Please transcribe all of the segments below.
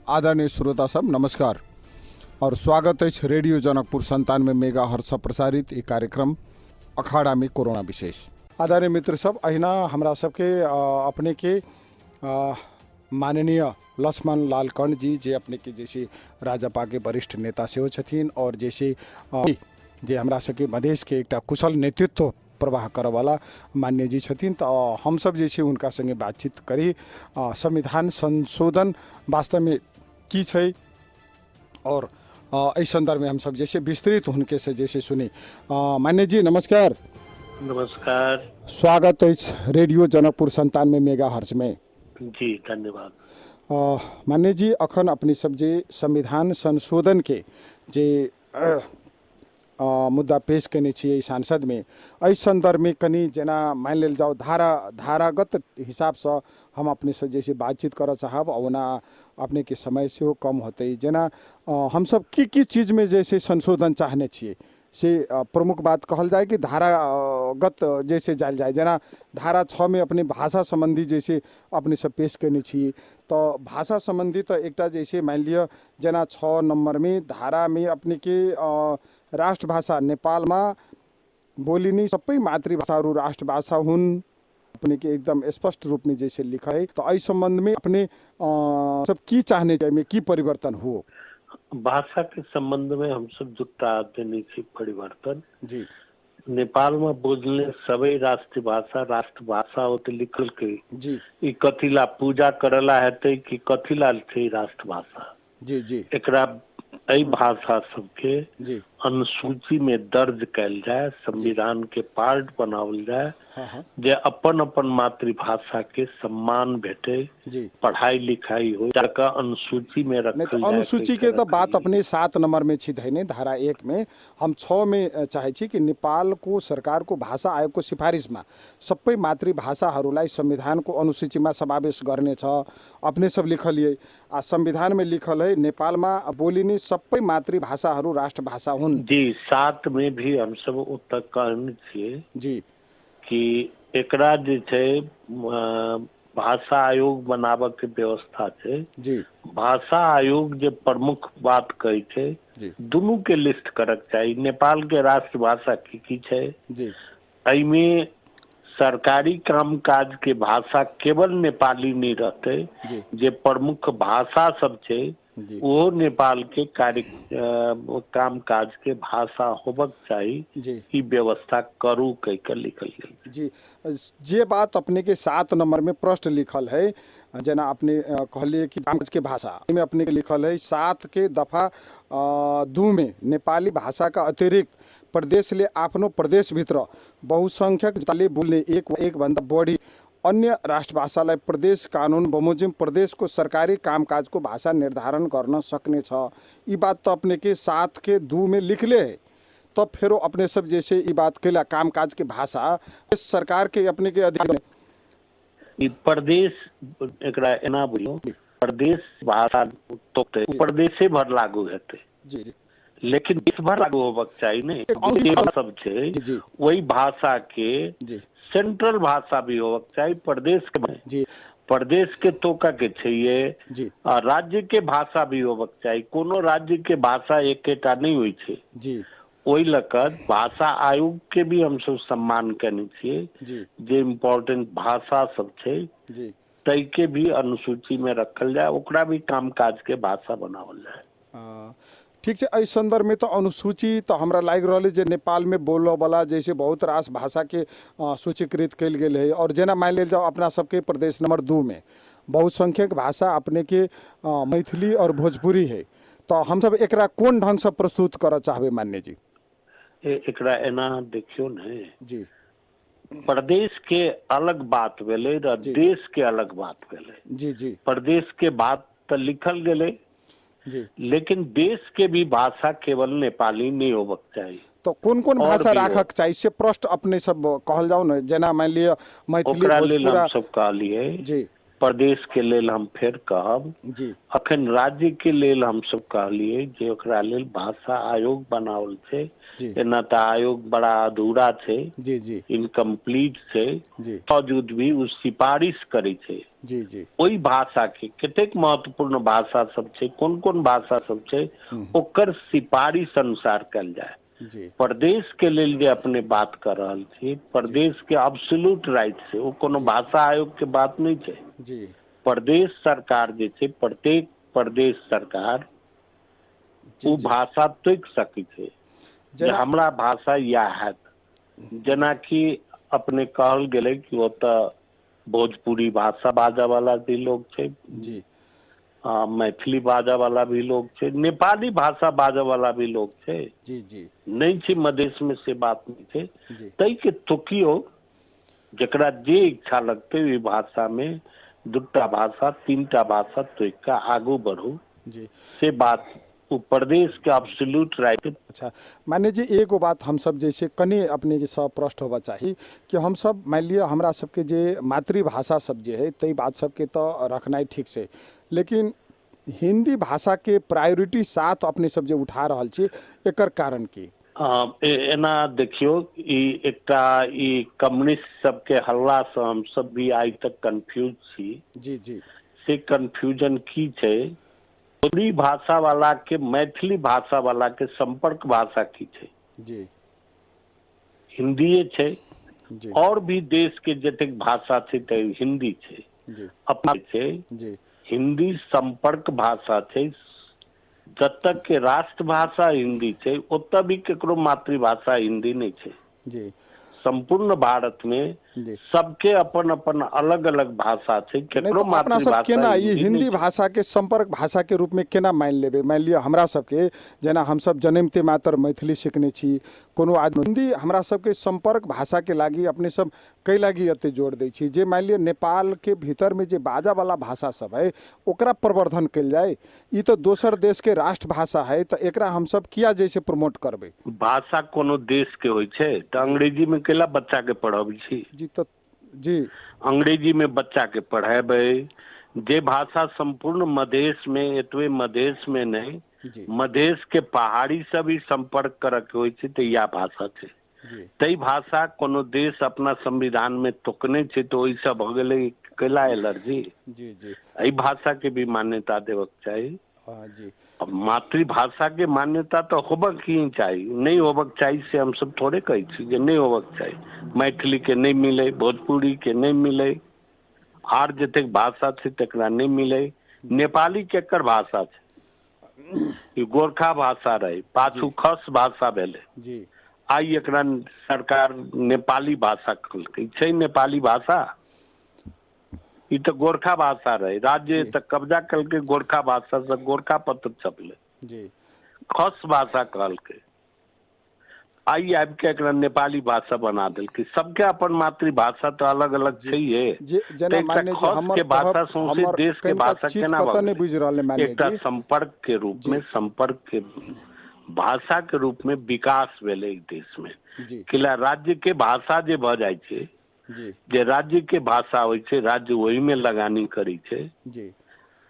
आदरणीय श्रोता सब नमस्कार और स्वागत है रेडियो जनकपुर 97 मेगाहर्ट्ज प्रसारित एक कार्यक्रम अखाड़ा में कोरोना विशेष। आदरणीय मित्र सब, अहिना हमरा सबके अपने के माननीय लक्ष्मण लाल कर्ण जी जे अपने के जैसे राजपा के वरिष्ठ नेता सेहो छथिन और जैसे जे हमरा सबके मधेश के एक कुशल नेतृत्व प्रवाह करवाला मान्य जी छथिन। तो हम सब जैसे उनका संगे बातचीत करी संविधान संशोधन वास्तव में की छै और इस संदर्भ में हम सब जैसे विस्तृत उनके से जैसे सुनी। मान्य जी नमस्कार। नमस्कार, स्वागत है रेडियो जनकपुर 97 मेगाहर्ट्ज में। जी धन्यवाद। मान्य जी अखन अपनी सब जे संविधान संशोधन के जे मुद्दा पेश करने छियै सांसद में, एहि संदर्भ में कनी जेना मान लेल जाओ धारागत हिसाब से हम अपने से जैसे बातचीत कर चाहब ओना अपने के समय से कम होते जेना हम सब की चीज में जैसे संशोधन चाहने छियै से प्रमुख बात कहल जाए कि धारागत जैसे जायल जाए। जेना धारा 6 में अपने भाषा संबंधी जैसे अपने सब पेश करने छियै तो भाषा संबंधी तो एकटा जैसे मान लिया जेना 6 नंबर में धारा में अपने के राष्ट्रभाषा नेपाल में बोलिने सबै मातृभाषाहरू राष्ट्रभाषा हुन् अपने के एकदम स्पष्ट रूप में जैसे लिखा है। तो इस संबंध में अपने सब की चाहने में की परिवर्तन हो? भाषा के संबंध में हम सब जुटा देने की परिवर्तन जी नेपाल में बोलने सबै राष्ट्रभाषा होते लिखल के जी ई कथिला पूजा करला हेते कि कथिला थे राष्ट्रभाषा। जी जी एकरा एहि भाषा सबके जी अनुसूची में दर्ज कैल जाए, संविधान के पार्ट बनावल जाए, जे अपन अपन मातृभाषा के सम्मान भेटे, पढ़ाई लिखाई हो जाकर अनुसूची में रखल जाए। अनुसूची के तो बात अपने 7 नंबर में छी धैने धारा 1 में। हम 6 में चाहे छी कि नेपाल को सरकार को भाषा आयोग को सिफारिश में सबै मातृभाषाहरूलाई संविधान को अनुसूची में समावेश गर्ने छ अपने सब लिखलिए। आ संविधान में लिखल है नेपाल में बोलिने सबै मातृभाषाहरू राष्ट्रभाषा हुन्। जी 7 में भी हम सब उत्तर कहने छिए जी कि एकरा जे छै भाषा आयोग बनाबे के व्यवस्था छै। जी भाषा आयोग जे प्रमुख बात कहै छै दुनू के लिस्ट करक चाहिए। नेपाल के राष्ट्रभाषा की छै जी एहिमे सरकारी काम काज के भाषा केवल नेपाली नहीं रहते, जे प्रमुख भाषा सब छै वो नेपाल के कार्य काम काज के भाषा होबक चाहिए, ई व्यवस्था करू कह के लिखल गई। जी जे बात अपने के 7 नंबर में प्रश्न लिखल है जेना अपने कहलिए कि काम काज के भाषा में अपने के लिखल है 7 के दफा 2 में नेपाली भाषा का अतिरिक्त प्रदेशले आफ्नो प्रदेशभित्र बहुसंख्यक जातिले बोल्ने एक भन्दा बढी अन्य राष्ट्रभाषालाई प्रदेश कानून बमोजिम प्रदेश को सरकारी कामकाज को भाषा निर्धारण गर्न सक्ने छ। ये बात तो अपने के 7 के 2 में लिख ले है। तब फिर अपने सब जैसे ये बात के कामकाज के भाषा सरकार के अपने के अधिकार प्रदेश एकरा एना बुझियो प्रदेश भाषा तो प्रदेशे भर लागू हेते जी जी, लेकिन देश भर लागू होबक चाहिए नहीं। सब छै वही भाषा के सेंट्रल भाषा भी होबक चाहिए प्रदेश के जी। प्रदेश के तोका के चाहिए राज्य के भाषा भी होबक चाहिए। कोनो राज्य के भाषा एकेटा नहीं हुई छे जी। ओहि लकर भाषा आयोग के भी हम सब सम्मान करने छिए, जे इम्पोर्टेंट भाषा सब छै तै के भी अनुसूची में रखल जाए, ओकरा भी कामकाज के भाषा बनावल जाए। ठीक है। इस संदर्भ में तो अनुसूची तो हमरा लाग रहा है जे नेपाल में बोलो वाला जैसे बहुत रास भाषा के सूचीकृत कल गेल है और जेना मान लेल जाओ अपना सबके प्रदेश नंबर 2 में बहुसंख्यक भाषा अपने के मैथिली और भोजपुरी है। तो हम सब एकरा कोन ढंग से प्रस्तुत कर चाहबे मान्य जी? एकरा एना देखियो ने जी प्रदेश के अलग बात भेले र देश के अलग बात भेले जी जी। प्रदेश के बात तो लिखल गेले जी, लेकिन देश के भी भाषा केवल नेपाली नहीं होबक चाहिए। तो कौन भाषा राखक चाहिए से प्रश्न अपने सब कहल जाओ न। जेना मान लिया मैथिली भोजपुरी सब कहलिए जी प्रदेश के लेल हम फिर कहब जी अखन राज्य के लेल हम सब कहलिए जे ओकरा लेल भाषा आयोग बनावल छै। जी एना तऽ आयोग बड़ा अधूरा छै, जी जी इनकम्प्लीट छै, जी बावजूद भी उ सिफारिश करे छै जी जी ओई भाषा के कतेक महत्वपूर्ण भाषा सब छै, कोन कोन भाषा सब छै ओकर सिफारिश अनुसार कल जाए। जी प्रदेश के लेल जे अपने बात कर रहल छी, प्रदेश के एब्सोल्यूट राइट छै, ओ कोनो भाषा आयोग के बात नहीं छै। जी प्रदेश सरकार जे छै, प्रत्येक प्रदेश सरकार जी ओ जी भाषा तोकि सकै छै जे जेना हमरा भाषा इएह हैत। जेनाकि अपने कहल गेलै कि ओतऽ भोजपुरी भाषा बाजै वाला भी लोग छै, जी मैथिली बाजै वाला भी लोग छै, नेपाली भाषा बाजै वाला भी लोग छै, जी जी नहीं छै मधेश में से बात नहीं छै। जी तै के तोकियो जकरा जे इच्छा लगते ओई भाषा में दूटा भाषा तीनटा भाषा तोकि के आगू बढ़ू, जी से बात वो प्रदेश के एब्सोल्यूट राइट। अच्छा माने जी एगो बात हम सब जैसे कने अपने के सब प्रश्न होबा चाही कि हम सब मान लिया हमरा सबके जे मातृभाषा सब जे है तई बात सबके तो रखनाई ठीक से, लेकिन हिंदी भाषा के प्रायोरिटी साथ अपने सब जे उठा रहल छी एकर कारण की? एना देखियो एकटा कम्युनिस्ट सबके हल्ला से हम सब भी आज तक कंफ्यूज छी। जी जी से कंफ्यूजन की छै, भोजपुरी भाषा वाला के मैथिली भाषा वाला के संपर्क भाषा की छै? जी हिंदीए छै। जी और भी देश के जतेक भाषा छै त हिंदी छै। जी अपना छै जी हिंदी संपर्क भाषा छै। जब तक के राष्ट्रभाषा हिंदी छै ओतऽ भी केकरो मातृभाषा हिंदी नहीं छै। जी संपूर्ण भारत में जी सबके अपन अपन अलग अलग भाषा छै, नहीं केकरो तो अपना सब मातृभाषा केना ई हिंदी हिंदी नहीं छै। भाषा के संपर्क भाषा के रूप में केना मान लेबे? मान लिया हमरा सबके जेना हम सब जन्मते मात्र मैथिली सीखने छी, कोनो आदमी हिंदी हमरा सबके संपर्क भाषा के लागी अपने सब कई लागी एते जोड़ दै छी जे मान लिया नेपाल के भीतर में जे बाजा वाला भाषा सब है ओकरा प्रवर्धन कल जाए। ई तो दोसर देश के राष्ट्रभाषा है तो एकरा हम सब किया जैसे प्रमोट करबे? भाषा कोनो देश के होय छै त अंग्रेजी में केला बच्चा के पढ़ाबै छी? जी तो जी अंग्रेजी में बच्चा के पढ़ेबै। जे भाषा संपूर्ण मधेश में एतवे मधेश में नहीं, जी मधेश के पहाड़ी से भी संपर्क करे के होय छै त इएह भाषा छै। जी तई भाषा कोनो देश अपना संविधान में तोकने छै तो ओइसे भ गेलै कैला एलर्जी? जी जी एहि भाषा के भी मान्यता देवक चाही। हाँ जी अब मातृभाषा के मान्यता तो होबक ही चाहिए, नहीं होबक चाहिए से हम सब थोड़े कहै छी जे नहीं होबक चाहिए। मैथिली के नहीं मिले, भोजपुरी के नहीं मिले, आर जतेक भाषा छै तकरा नहीं मिले। नेपाली केकर भाषा छै? ई गोरखा भाषा रहे, पाछू खस भाषा भेले। जी आई एकरा सरकार नेपाली भाषा कहलकै, छै नेपाली भाषा? ई तो गोरखा भाषा रहे, राज्य तक कब्जा करके गोरखा भाषा से गोरखा पत्र छपले, जी खस भाषा कहलके। आई आबि के एकरा नेपाली भाषा बना देलकै। सबके अपन मातृभाषा तो अलग अलग छैहे। जेना माने जे खस हमर के भाषा सौंसे हमर देश के कनिका भाषा चित केना कतऽ बने? नहीं बुझ रहल है माने एकटा जी। संपर्क के रूप में, संपर्क के भाषा के रूप में विकास भेले एक देश में। जी किला राज्य के भाषा जे भ जाय छै, जी जे राज्य के भाषा होइ छै, राज्य वही में लगानी करै छै। जी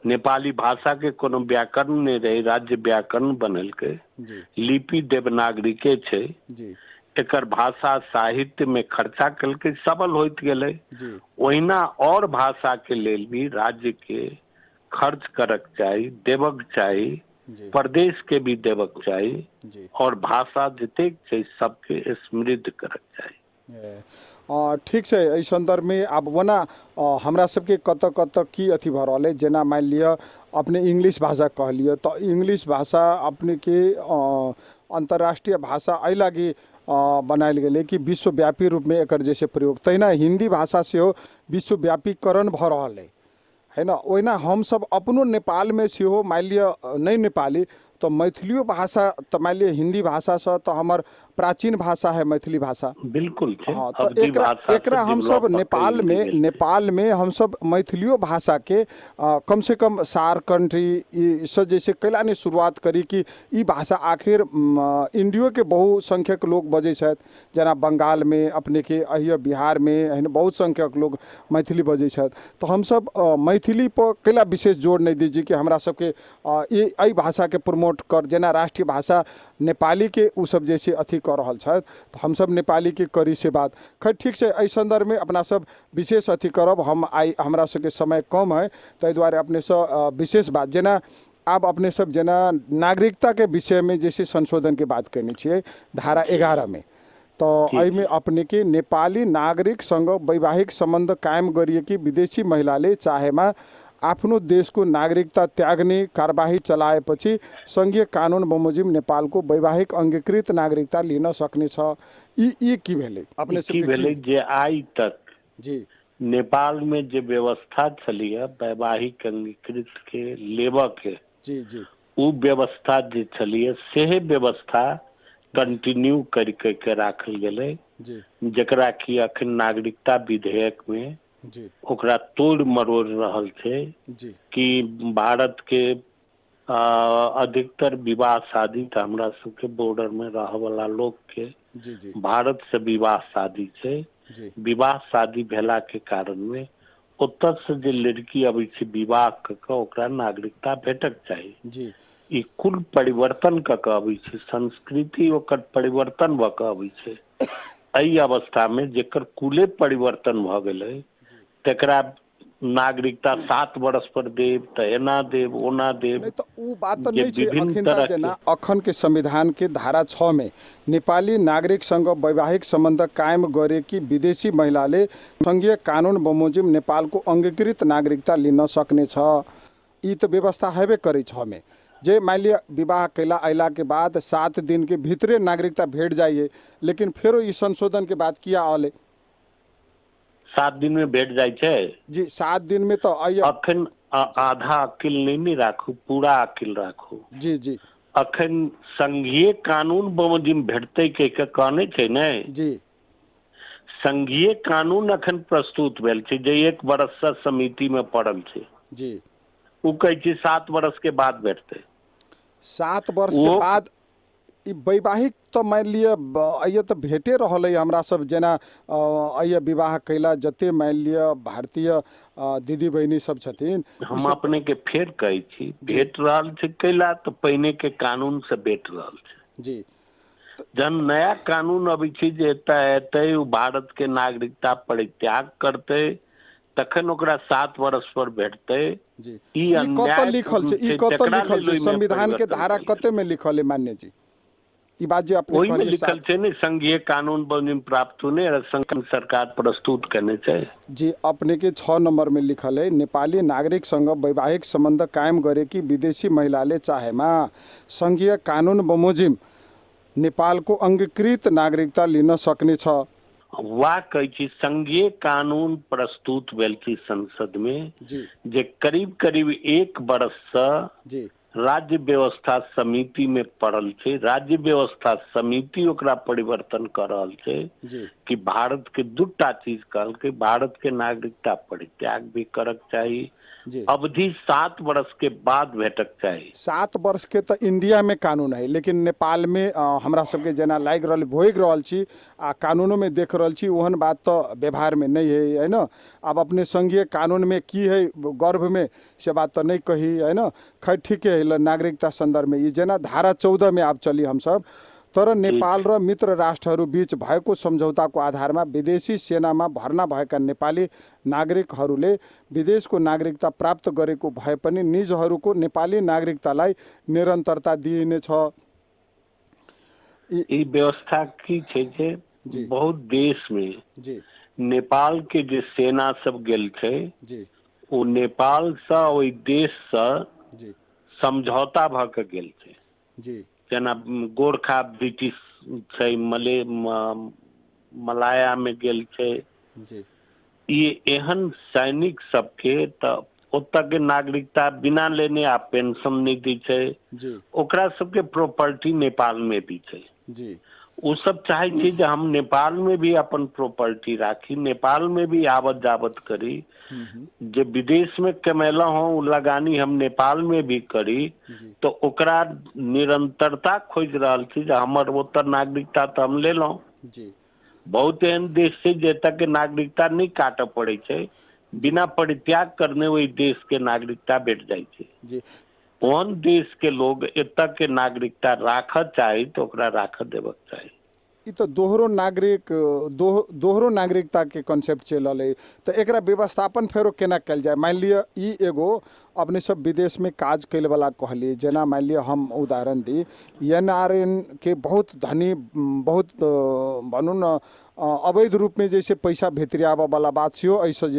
नेपाली भाषा के कोनो व्याकरण नहीं रहे, राज्य व्याकरण बनलकै। जी लिपि देवनागरी के छै। जी एकर भाषा साहित्य में खर्चा कलकै, सबल होइत गेलै। जी ओहिना और भाषा के लेल भी राज्य के खर्च करक चाही, देवक चाही, जी प्रदेश के भी देवक चाही, जी और भाषा जतेक छै सबके समृद्ध करक चाही। ठीक छै। एहि संदर्भ में आब ओना हमरा सबके कतऽ कतऽ की अथी भऽ रहल है, जेना मान लिअ अपने इंग्लिश भाषा कहलिए तो इंग्लिश भाषा अपने के अंतर्राष्ट्रीय भाषा एहि लागी बनायल गेलै कि विश्वव्यापी रूप में एकर जैसे प्रयोग, तहिना हिंदी भाषा सेहो विश्वव्यापीकरण भऽ रहल है ना। ओहिना हम सब अपनो नेपाल में सेहो मान लिअ नहीं नेपाली तो मैथिलियो भाषा तो मान लिया हिंदी भाषा से तो हमार प्राचीन भाषा है मैथिली भाषा। बिल्कुल छे। हाँ, तो अवधी भाषा एकरा से हम सब develop नेपाल कइल में गेल। नेपाल में हम सब मैथिलियो भाषा के कम से कम सार कंट्री से जैसे कैला ने शुरुआत करी कि ई भाषा आखिर इंडियो के बहुसंख्यक लोग बजे छथि, जना बंगाल में अपने के अहिया बिहार में एहन बहुत संख्यक लोग मैथिली बजे छथि। तो हम सब मैथिली पर कैला विशेष जोर नहीं दीजिए कि हमरा सबके ये एहि भाषा के प्रमोट कर, जना राष्ट्रीय भाषा नेपाली के उ सब जैसे अथी कर रहल छथि, तो हम सब नेपाली के करी से बात। खैर ठीक से एहि संदर्भ में अपना सब विशेष अथी करब। हम आई हमरा सबके समय कम है, ताहि दुआरे अपने से विशेष बात जेना आब अपने सब जना नागरिकता के विषय में जैसे संशोधन के बात करने छियै धारा 11 में, तो एहिमे अपने के नेपाली नागरिक संग वैवाहिक संबंध कायम गरिए कि विदेशी महिलाले चाहेमा आफ्नो देशको नागरिकता त्याग्ने कारबाही चलाएपछि संघीय कानुन बमोजिम नेपालको वैवाहिक अंगीकृत नागरिकता लिन सक्ने छ। यी की भेलै अपने की भेलै जे आइ तक जी नेपाल में जे व्यवस्था छलिए वैवाहिक अंगीकृत के लेबऽ के, जी जी उ व्यवस्था जे छलिए सेहे व्यवस्था कंटिन्यू करके राखल गेलै, जी जकरा कि अखन नागरिकता विधेयक में जी ओकरा तोड़ मरोड़ रहल छै जी कि भारत के अधिकतर विवाह शादी तो हमरा सबके बॉर्डर में रह वाला लोग के जी जी भारत से विवाह शादी छै। जी विवाह शादी भेला के कारण में ओतऽ से जे लड़की अबै छै विवाह क के ओकरा नागरिकता भेटक चाही। जी ई कुल परिवर्तन क के अबै छै, संस्कृति ओकर परिवर्तन भ के अबै छै। एहि अवस्था में जेकर कुले परिवर्तन भ गेलै तकरा नागरिकता 7 वर्ष पर देव त एना देव ओना देव। नहीं तो उ बात तो जे नहीं छै। विभिन्न अखिन तरह जना अखन के संविधान के धारा 6 में नेपाली नागरिक संग वैवाहिक संबंध कायम करे कि विदेशी महिलाले संघीय कानून बमोजिम नेपाल को अंगीकृत नागरिकता लिन सक्ने छ। ई तो व्यवस्था हेबे करे छ में जे मान लिया विवाह कैला अला के बाद 7 दिन के भीतरे नागरिकता भेट जाइए, लेकिन फिर ई संशोधन के बाद किया आले 7 दिन में भेट जाय छै। जी 7 दिन में तो अखन आधा अकिल नहीं राखू, पूरा अकिल राखू। जी जी अखन संघीय कानून बमोजिम भेटतै के कहने छै ने। जी संघीय कानून अखन प्रस्तुत भेल छै जे 1 वर्ष से समिति में पड़ल छै। जी उ कहै छै 7 वर्ष के बाद भेटतै। 7 वर्ष के बाद ई वैवाहिक तो मान लिया अय तो भेटे रहल है हमरा सब जना अय विवाह कैला जते मान लिया भारतीय दीदी बहिनी सब छथिन। हम अपने के फेर कहै छी भेट रहल छै कैला तो पहिने के कानून से भेट रहल छै। जी जन नया कानून अबै छै जे एतै उ भारत के नागरिकता परित्याग करतै तखन ओकरा 7 वर्ष पर भेटतै। जी ई अन्याय लिखल छै, ई कत लिखल छै संविधान के धारा कते में लिखल है मान्य जी? ई बात जे अपने ओही में कहलिए लिखल छै ने संघीय कानून बमोजिम प्राप्त होने सरकार प्रस्तुत करने छै। जी अपने के 6 नंबर में लिखल है नेपाली नागरिक संग वैवाहिक संबंध कायम करे कि विदेशी महिलाले चाहेमा संघीय कानून बमोजिम नेपाल को अंगीकृत नागरिकता लिन सक्ने छ। वा कहै छी संघीय कानून प्रस्तुत भेल छै संसद में जी जे करीब करीब 1 वर्ष से जी राज्य व्यवस्था समिति में पड़ल छै। राज्य व्यवस्था समिति ओकरा परिवर्तन कर रहल छै जी कि भारत के 2टा चीज कहल के भारत के नागरिकता परित्याग भी करक चाहिए, जी अवधि 7 वर्ष के बाद भेटक चाहिए। 7 वर्ष के तो इंडिया में कानून है, लेकिन नेपाल में हमरा सबके जना लाग रहल भोग रहल छी आ कानूनों में देख रहल छी ओहन बात तो व्यवहार में नहीं है ना। अब अपने संघीय कानून में की है गर्भ में से बात तो नहीं कही है ना। खैर ठीक है नागरिकता संदर्भ में ये जना धारा 14 में आप चली हम सब तर नेपाल र मित्र राष्ट्रहरू बीच भएको सम्झौताको आधारमा विदेशी सेनामा भर्ना भएका नेपाली नागरिकहरूले विदेशको नागरिकता प्राप्त गरेको भए पनि निजहरूको नेपाली नागरिकतालाई निरन्तरता दिइनेछ। ई व्यवस्था की छै जे बहुत देश में जी नेपाल के जे सेना सब गेल छै जी ओ नेपाल से ओई देश से जी समझौता भ के गेल छै। जी जेना गोरखा ब्रिटिश छै, मलाया में गेल छै। जी ई एहन सैनिक सबके त ओतऽ के नागरिकता बिना लेने आ पेंशन नहीं दी छै, ओकरा सबके प्रॉपर्टी नेपाल में भी छै जी। वो सब चाहे छी जे हम नेपाल में भी अपन प्रॉपर्टी राखी, नेपाल में भी आवत जावत करी, जे विदेश में कमेला हो उ लगानी हम नेपाल में भी करी, तो ओकरा निरंतरता खोज रहल छी जे हमर ओतऽ नागरिकता तो हम ले लो। बहुत एहन देश छै जतऽ के नागरिकता नहीं काटऽ पड़े छै, बिना परित्याग करने वही देश के नागरिकता भेट जाय छै। ओहन देश के लोग एतऽ के नागरिकता राखऽ चाही तो ओकरा राखऽ देबक चाही। ई तो दोहरो नागरिकता के कॉन्सेप्ट चलल है, तो एकरा व्यवस्थापन फेरो केना कल जाए? मान लिया ई एगो अपने सब विदेश में काज कैल वाला कहलिए, जेना मान लिया हम उदाहरण दी, एनआरएन के बहुत धनी, बहुत भनू न अवैध रूप में जैसे पैसा भितरियाबऽ वाला बात सेहो ऐसे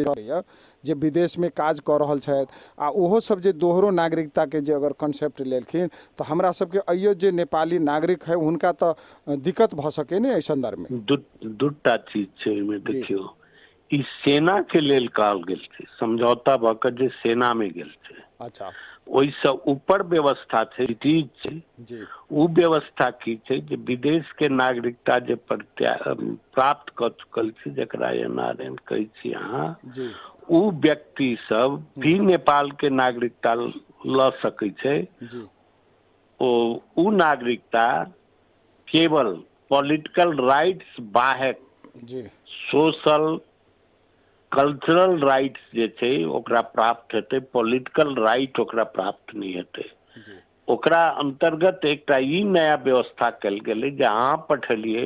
जे विदेश में काज कर रहल छथि, आ ओहो सब जे दोहरो नागरिकता के जे अगर कॉन्सेप्ट लेलखिन तो हमरा सबके अइयो जे नेपाली नागरिक है हुनका तो दिक्कत भ सके ने। एहि संदर्भ में दूटा चीज छै में देखियो, ई सेना के लेल कहल गेल छै, समझौता भ के जे सेना में गेल छै। अच्छा, ओइसे ऊपर व्यवस्था छै, चीज छै जी। उ व्यवस्था की छै जे विदेश के नागरिकता जे प्राप्त कर चुकल छै, जकरा एनआरएन कहै छी अहाँ जी, उ व्यक्ति सब भी नेपाल के नागरिकता ल सकै छै जी। उ नागरिकता केवल पॉलिटिकल राइट्स बाहेक जी, सोशल कल्चरल राइट्स जे छै ओकरा प्राप्त हेतै, पॉलिटिकल राइट ओकरा प्राप्त नहीं हेतै। ओकरा अंतर्गत एकटा ई नया व्यवस्था कल गेलै जे अहाँ पठेलिए,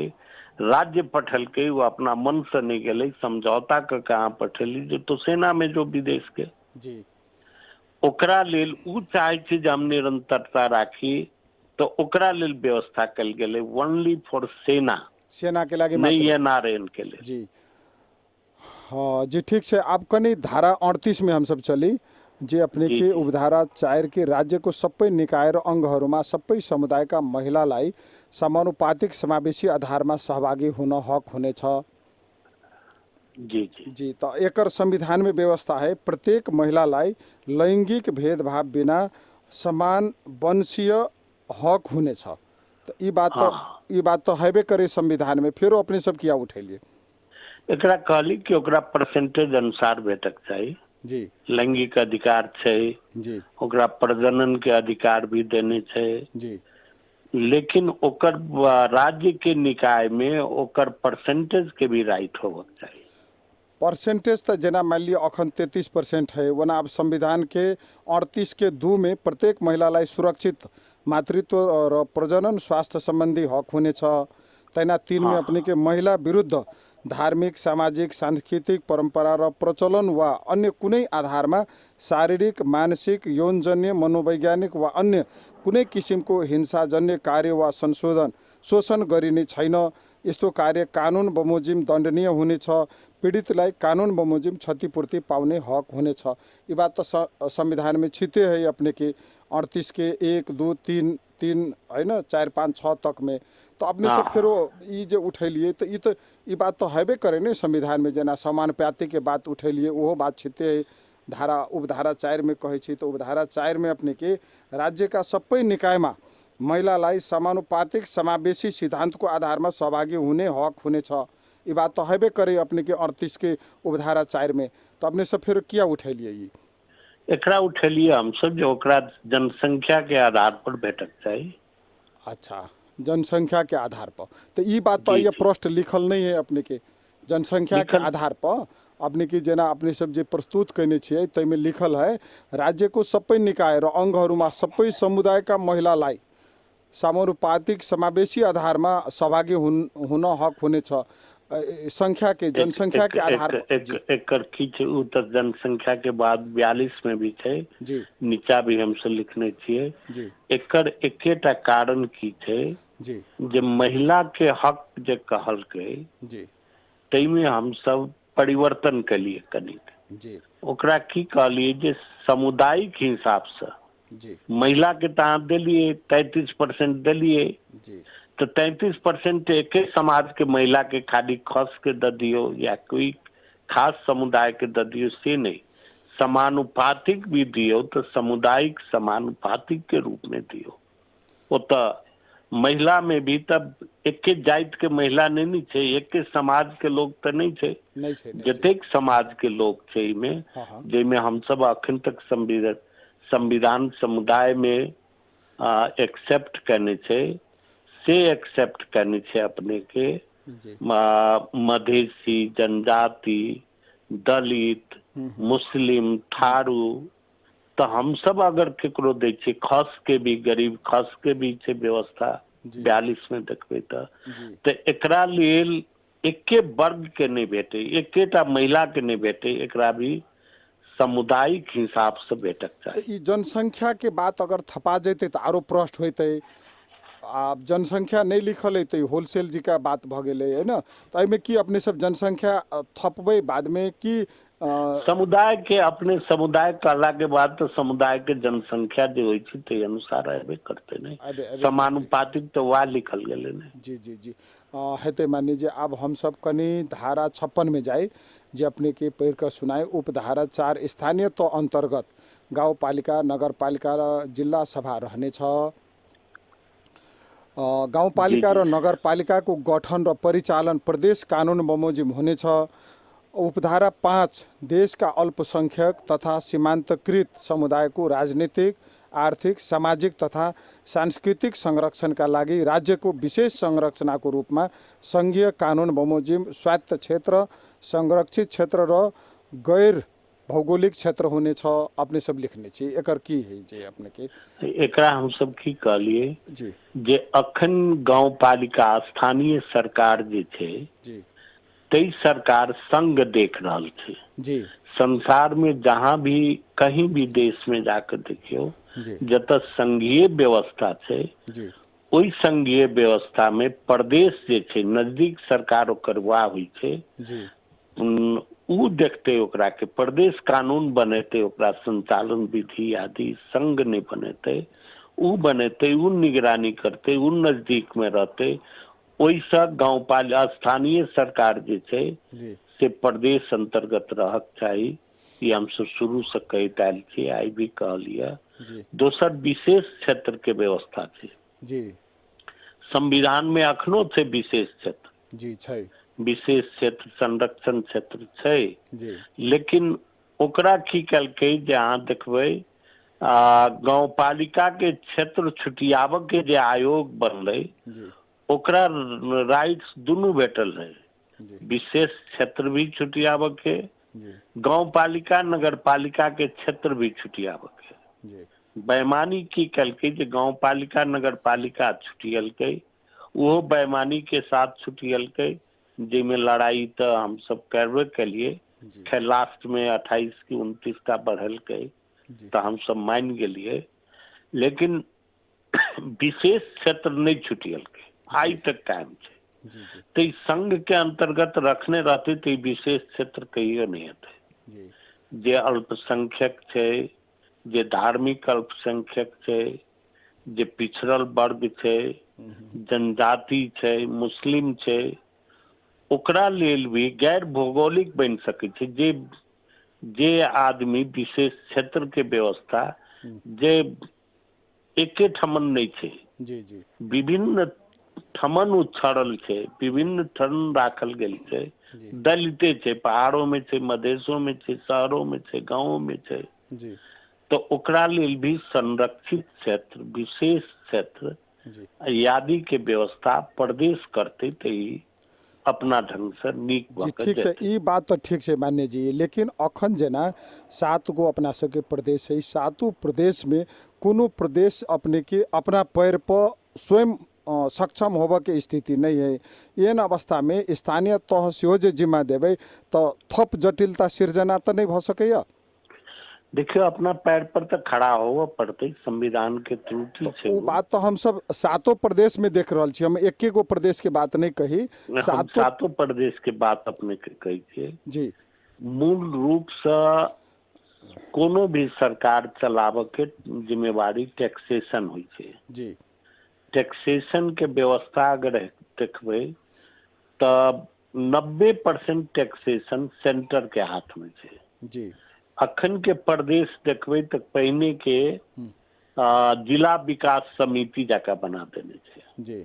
राज्य पठलकै, वो अपना मन से नहीं गेलै, समझौता क के अहाँ पठेली जो तो सेना में जो विदेश के जी, ओकरा लेल उ चाहे छै जे हम निरंतरता राखी, तो ओकरा लेल व्यवस्था कल गेलै ओनली फॉर सेना के लागे, नहीं एनआरएन के लिए जी। हाँ जी, ठीक है। आप कनी धारा 38 में हम सब चली, जे अपने के उपधारा 4 के राज्य को सबै निकाय र अंगहरूमा सबै समुदायका महिलालाई समानुपातिक समावेशी आधारमा सहभागी हुन हक हुनेछ जी जी जी। तो एकर संविधान में व्यवस्था है, प्रत्येक महिलालाई लैंगिक भेदभाव बिना समान वंशीय हक हुनेछ। तो ई बात तो हेबे करे संविधान में, फिर अपने सब किया उठेलिए? एकरा कहली कि ओकरा परसेंटेज अनुसार भेटक चाहिए जी। लैंगिक अधिकार छै जी, ओकरा प्रजनन के अधिकार भी देने छै जी, लेकिन ओकर राज्य के निकाय में ओकर परसेंटेज के भी राइट होबक चाहिए। परसेंटेज तो जना मान लिया अखन 33% है, वना अब संविधान के 38 के 2 में प्रत्येक महिलालाई सुरक्षित मातृत्व और प्रजनन स्वास्थ्य संबंधी हक हुनेछ। तैना 3 में अपने के महिला विरुद्ध धार्मिक, सामाजिक, सांस्कृतिक परंपरा र प्रचलन वा अन्य कुनै आधारमा शारीरिक, मानसिक, यौनजन्य, मनोवैज्ञानिक वा अन्य कुनै किसिमको हिंसाजन्य कार्य वा शोषण गरिने छैन। यस्तो कार्य कानुन बमोजिम दण्डनीय हुनेछ। पीडितलाई कानुन बमोजिम क्षतिपूर्ति पाउने हक हुनेछ। ये बात तो संविधान में छिटे है अपने के 38 के 1, 2, 3 है ना, 4, 5, 6 तक में। तो अपने से फिर ये जो उठेलिए तो ये बात तो हेबे करे ने संविधान में, जना समानुपातिक के बात उठेलिए वो बात छिटे है। उपधारा 4 में कहे छी तो उपधारा 4 में अपने के राज्य का सबै निकायमा महिलालाई समानुपातिक समावेशी सिद्धांत को आधार में सहभागी हुने हक हुनेछ। ये बात तो हेबे करे अपने के 38 के उपधारा 4 में। तो अपने सब फिर किया उठेलिए? ये एकरा उठेलिए हम सब जो ओकरा जनसंख्या के आधार पर भेटक चाहिए। अच्छा, जनसंख्या के आधार पर। तो ये बात तो ये प्रश्न लिखल नहीं है अपने के जनसंख्या के आधार पर। अपने की जना अपने सब जे प्रस्तुत करने छिए तैमें लिखल है राज्य को सबै निकाय र अंगहरूमा सबै समुदायका महिलालाई समानुपातिक समावेशी आधारमा सहभागी हुन हक हुनेछ। संख्या के जनसंख्या के आधार एकर की छै उ त जनसंख्या के बाद 42 में भी छै जी, नीचा भी हम सब लिखने छिए जी। एकर एकेटा कारण की छै जी, जे महिला के हक जे कहल के जी, तैमें हम सब परिवर्तन कलिए कनिक जी। ओकरा की कहलिए जे सामुदायिक हिसाब से जी, महिला के तो आप दिलिए 33% दिलिए जी, तो 33% एक समाज के महिला के खाली खस के द दियो या कोई खास समुदाय के द दियो से नहीं, समानुपातिक भी दियो तो सामुदायिक समानुपातिक के रूप में दियो। वो तो महिला में भी तब एक जाति के महिला नहीं छे, एक समाज के लोग तो नहीं छे, जतेक समाज के लोग छे में, जेमे हम सब अखन तक संविधान समुदाय में एक्सेप्ट करने छे, से एक्सेप्ट करने छे अपने के मधेसी, जनजाति, दलित, मुस्लिम, थारू, तो हम सब अगर केकरो दे छे, खस के भी, गरीब खस के भी छे व्यवस्था 42 में देखबे तो एकरा लेल एके वर्ग के नहीं भेटे, एकेटा महिला के नहीं भेटे, एकरा भी सामुदायिक हिसाब से भेटक चाहिए। जनसंख्या के बात अगर थपा जैते तो आरो प्रश्न होते, आप जनसंख्या नहीं लिखल है तो होलसेल जी का बात भ गेले है ना, तो एमे की अपने सब जनसंख्या थपबे बाद में की समुदाय के अपने समुदाय कहला के बाद तो समुदाय के जनसंख्या जो होई छी ते अनुसार आबे करते नहीं, समानुपातिक तो वह लिखल गेले नहीं। जी जी जी हेते मान लीजिए। अब हम सब कनी धारा 56 में जाए जे अपने के पढ़ कर सुनाए। उपधारा 4 स्थानीय तो अंतर्गत गाँव पालिका, नगर पालिका र जिल्ला सभा रहने छ। गाउँपालिका र नगरपालिकाको गठन र परिचालन प्रदेश कानुन बमोजिम हुनेछ। उपधारा 5 देशका अल्पसंख्यक तथा सीमान्तकृत समुदायको राजनीतिक, आर्थिक, सामाजिक तथा सांस्कृतिक संरक्षणका लागि राज्यको विशेष संरचनाको रूपमा संघीय कानुन बमोजिम स्वायत्त क्षेत्र, संरक्षित क्षेत्र र गैर भौगोलिक क्षेत्र होने छ। अपने सब लिखने छी एकर की है जे अपने के एकरा हम सब की कहलिए जी जे अखन गांव पालिका स्थानीय सरकार जे छे जी तई सरकार संघ देख रहल छे जी। संसार में जहाँ भी कहीं भी देश में जाकर देखियो जत संघीय व्यवस्था छे जी ओई संघीय व्यवस्था में प्रदेश जे छे नजदीक सरकार ओकर वा हुई छे जी उ देखते ओकरा के प्रदेश कानून बनेते, ओकरा संचालन विधि आदि संघ नहीं बनेते, उ बनेते, उ निगरानी करते, उ नजदीक में रहते। ओइसा गाँव पालिका स्थानीय सरकार जे छे से प्रदेश अंतर्गत रहक चाहिए, ये हम सब शुरू से कहते आयल छी, आई भी कहलिया। दोसर विशेष क्षेत्र के व्यवस्था छे जी, संविधान में अखनो छे विशेष क्षेत्र जी छै, विशेष क्षेत्र संरक्षण क्षेत्र छै जी। लेकिन ओकरा की कलके जे अहाँ देखबै गाँव पालिका के क्षेत्र छुटियाब के जे आयोग बनले ओकरा राइट्स दुनू भेटल है, विशेष क्षेत्र भी छुटियाब के, गाँव पालिका नगर पालिका के क्षेत्र भी छुटियाब के। बेईमानी की कलके जे गाँव पालिका नगर पालिका छुटियलके, वो बेईमानी के साथ छुटियलके, जिसमें लड़ाई तो हम सब करबे के लिए, खैर लास्ट में 28 की 29 का बढ़ल के तो हम सब मान गए, लेकिन विशेष क्षेत्र नहीं छुटियल के आज तक कायम है। तो संघ के अंतर्गत रखने रहते तो विशेष क्षेत्र कहियो नहीं होते। जे अल्पसंख्यक छे, जे धार्मिक अल्पसंख्यक छे, जे पिछड़ल वर्ग छे, जनजाति छे, मुस्लिम छे, ओकरा लेल भी गैर भौगोलिक बन सके छे। जे आदमी विशेष क्षेत्र के व्यवस्था जे एके ठमन नहीं छे, विभिन्न ठमन उछड़ल छे, विभिन्न ठन राखल गेल छे, दलिते छे, पहाड़ों में छे, मधेशों में छे, शहरों में छे, गाँवों में छे, तो ओकरा लेल भी संरक्षित क्षेत्र, विशेष क्षेत्र आदि के व्यवस्था प्रदेश करते तो अपना ढंग से नीक ठीक है। ये बात तो ठीक है मान्य जी, लेकिन अखन जना 7 गो अपना सबके प्रदेश है, 7 प्रदेश में कोनो प्रदेश अपने के अपना पैर पर स्वयं सक्षम होबे के स्थिति नहीं है। एहन अवस्था में स्थानीय तह से जे जिम्मा देवे तो थप जटिलता सृजना तो नहीं भ सकैया। देखियो अपना पैर पर तो खड़ा होगा पड़ते, संविधान के त्रुटि छे। वो बात तो हम सब 7 प्रदेश में देख रहल छी, हम एके गो प्रदेश के बात नहीं कही, 7 प्रदेश के बात अपने के कही छे जी। मूल रूप से कोनो भी सरकार चलावे के जिम्मेवारी टैक्सेशन होई छे जी। टैक्सेशन के व्यवस्था अगर देखबे तो 90% टैक्सेशन सेंटर के हाथ में छे जी। अखन के प्रदेश देखबे तो पहिने के जिला विकास समिति जाका बना देने छे जी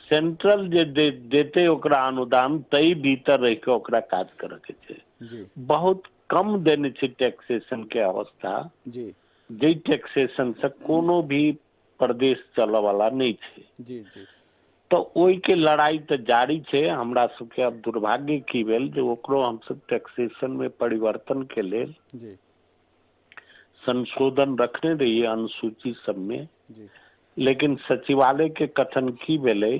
सेंट्रल जे देते ओकरा अनुदान तई भीतर रह के ओकरा काज करे के छे जी बहुत कम देने छे टैक्सेशन के अवस्था जी जे टैक्सेशन से कोनो भी प्रदेश चले वाला नहीं छे जी जी तो ओई के लड़ाई तो जारी छे हमरा सबके अब दुर्भाग्य की भेल जो ओकरो हम सब टैक्सेशन में परिवर्तन के लेल जी संशोधन रखने रहिए अनुसूची सब में जी लेकिन सचिवालय के कथन की भेलै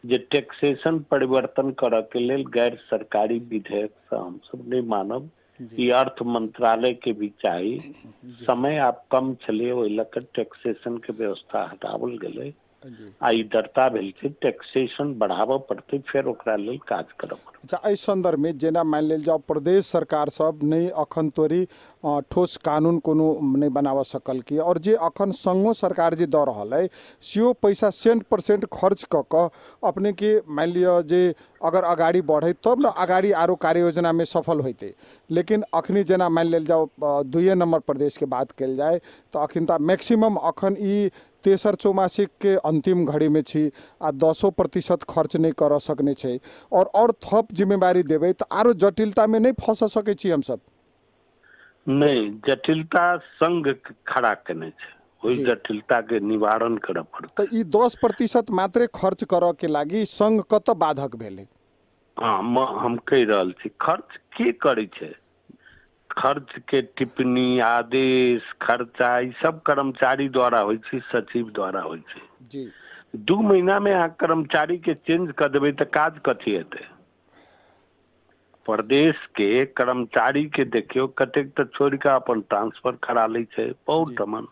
जे टैक्सेशन परिवर्तन करऽ के लेल गैर सरकारी विधेयक से हम सब नहीं मानब ई अर्थ मंत्रालय के भी चाहिए समय आप कम छले ओहि लक टैक्सेशन के व्यवस्था हटावल गेलै आ ई दरता भेल छै टैक्सेशन बढ़ाबऽ पड़तै फिर ओकरा लेल काज करऽ पड़तै। अच्छा एहि संदर्भ में जेना मान लेल जाओ प्रदेश सरकार सब नहीं अखन तोरी ठोस कानून कोनो नहीं बनावा सकल की और जे अखन संघो सरकार जे दऽ रहल है सेहो पैसा 100% खर्च क के अपने के मान लिया जे अगर अगाड़ी बढ़े तब न अगाड़ी आरो कार्य योजना में सफल होते लेकिन अखनी जेना मान लेल जाओ 2 नंबर प्रदेश के बात कल जाए तो अखन त मैक्सिमम अखन ई तेसर चौमासिक के अंतिम घड़ी में छी आ 10% खर्च नहीं कर सकने छे और थप जिम्मेवारी देवे तो आरो जटिलता में नहीं फंस सके छी हम सब नहीं जटिलता संघ खड़ा करने छे ओहि जटिलता के निवारण करऽ पड़तै तो ई 10% मात्रे खर्च करऽ के लागी संघ कत बाधक भेले हाँ हम कह रहल छी खर्च के करे छे खर्च के टिप्पणी आदेश खर्चा ई सब कर्मचारी द्वारा होई छै सचिव द्वारा होई छै जी 2 महीना में अहाँ कर्मचारी के चेंज कर देबै तो काज कथी हेतै प्रदेश के कर्मचारी के देखियो कतेक तो छोड़ के अपन ट्रांसफर करा ले छै बहुत ठमन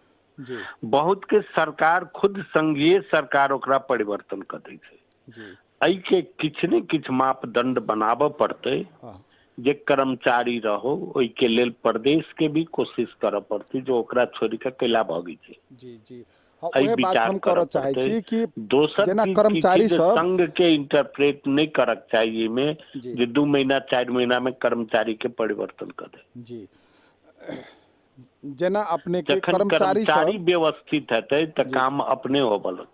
बहुत के सरकार खुद संघीय सरकार ओकरा परिवर्तन कर दै छै एहि के किछ ने किछ मापदंड बनाबऽ पड़तै जे कर्मचारी रहो ओहि के लेल प्रदेश के भी कोशिश करऽ पड़ती जो ओकरा छोड़ के कैला भागी छै जी जी ओहे बात हम करऽ चाहे छी कि दोसर जेना कर्मचारी सब संघ के इंटरप्रेट नहीं करक चाहिए में जे 2 महीना 4 महीना में कर्मचारी के परिवर्तन कर दे जी जेना अपने के कर्मचारी व्यवस्थित हेतै त काम अपने होबऽ लगतै।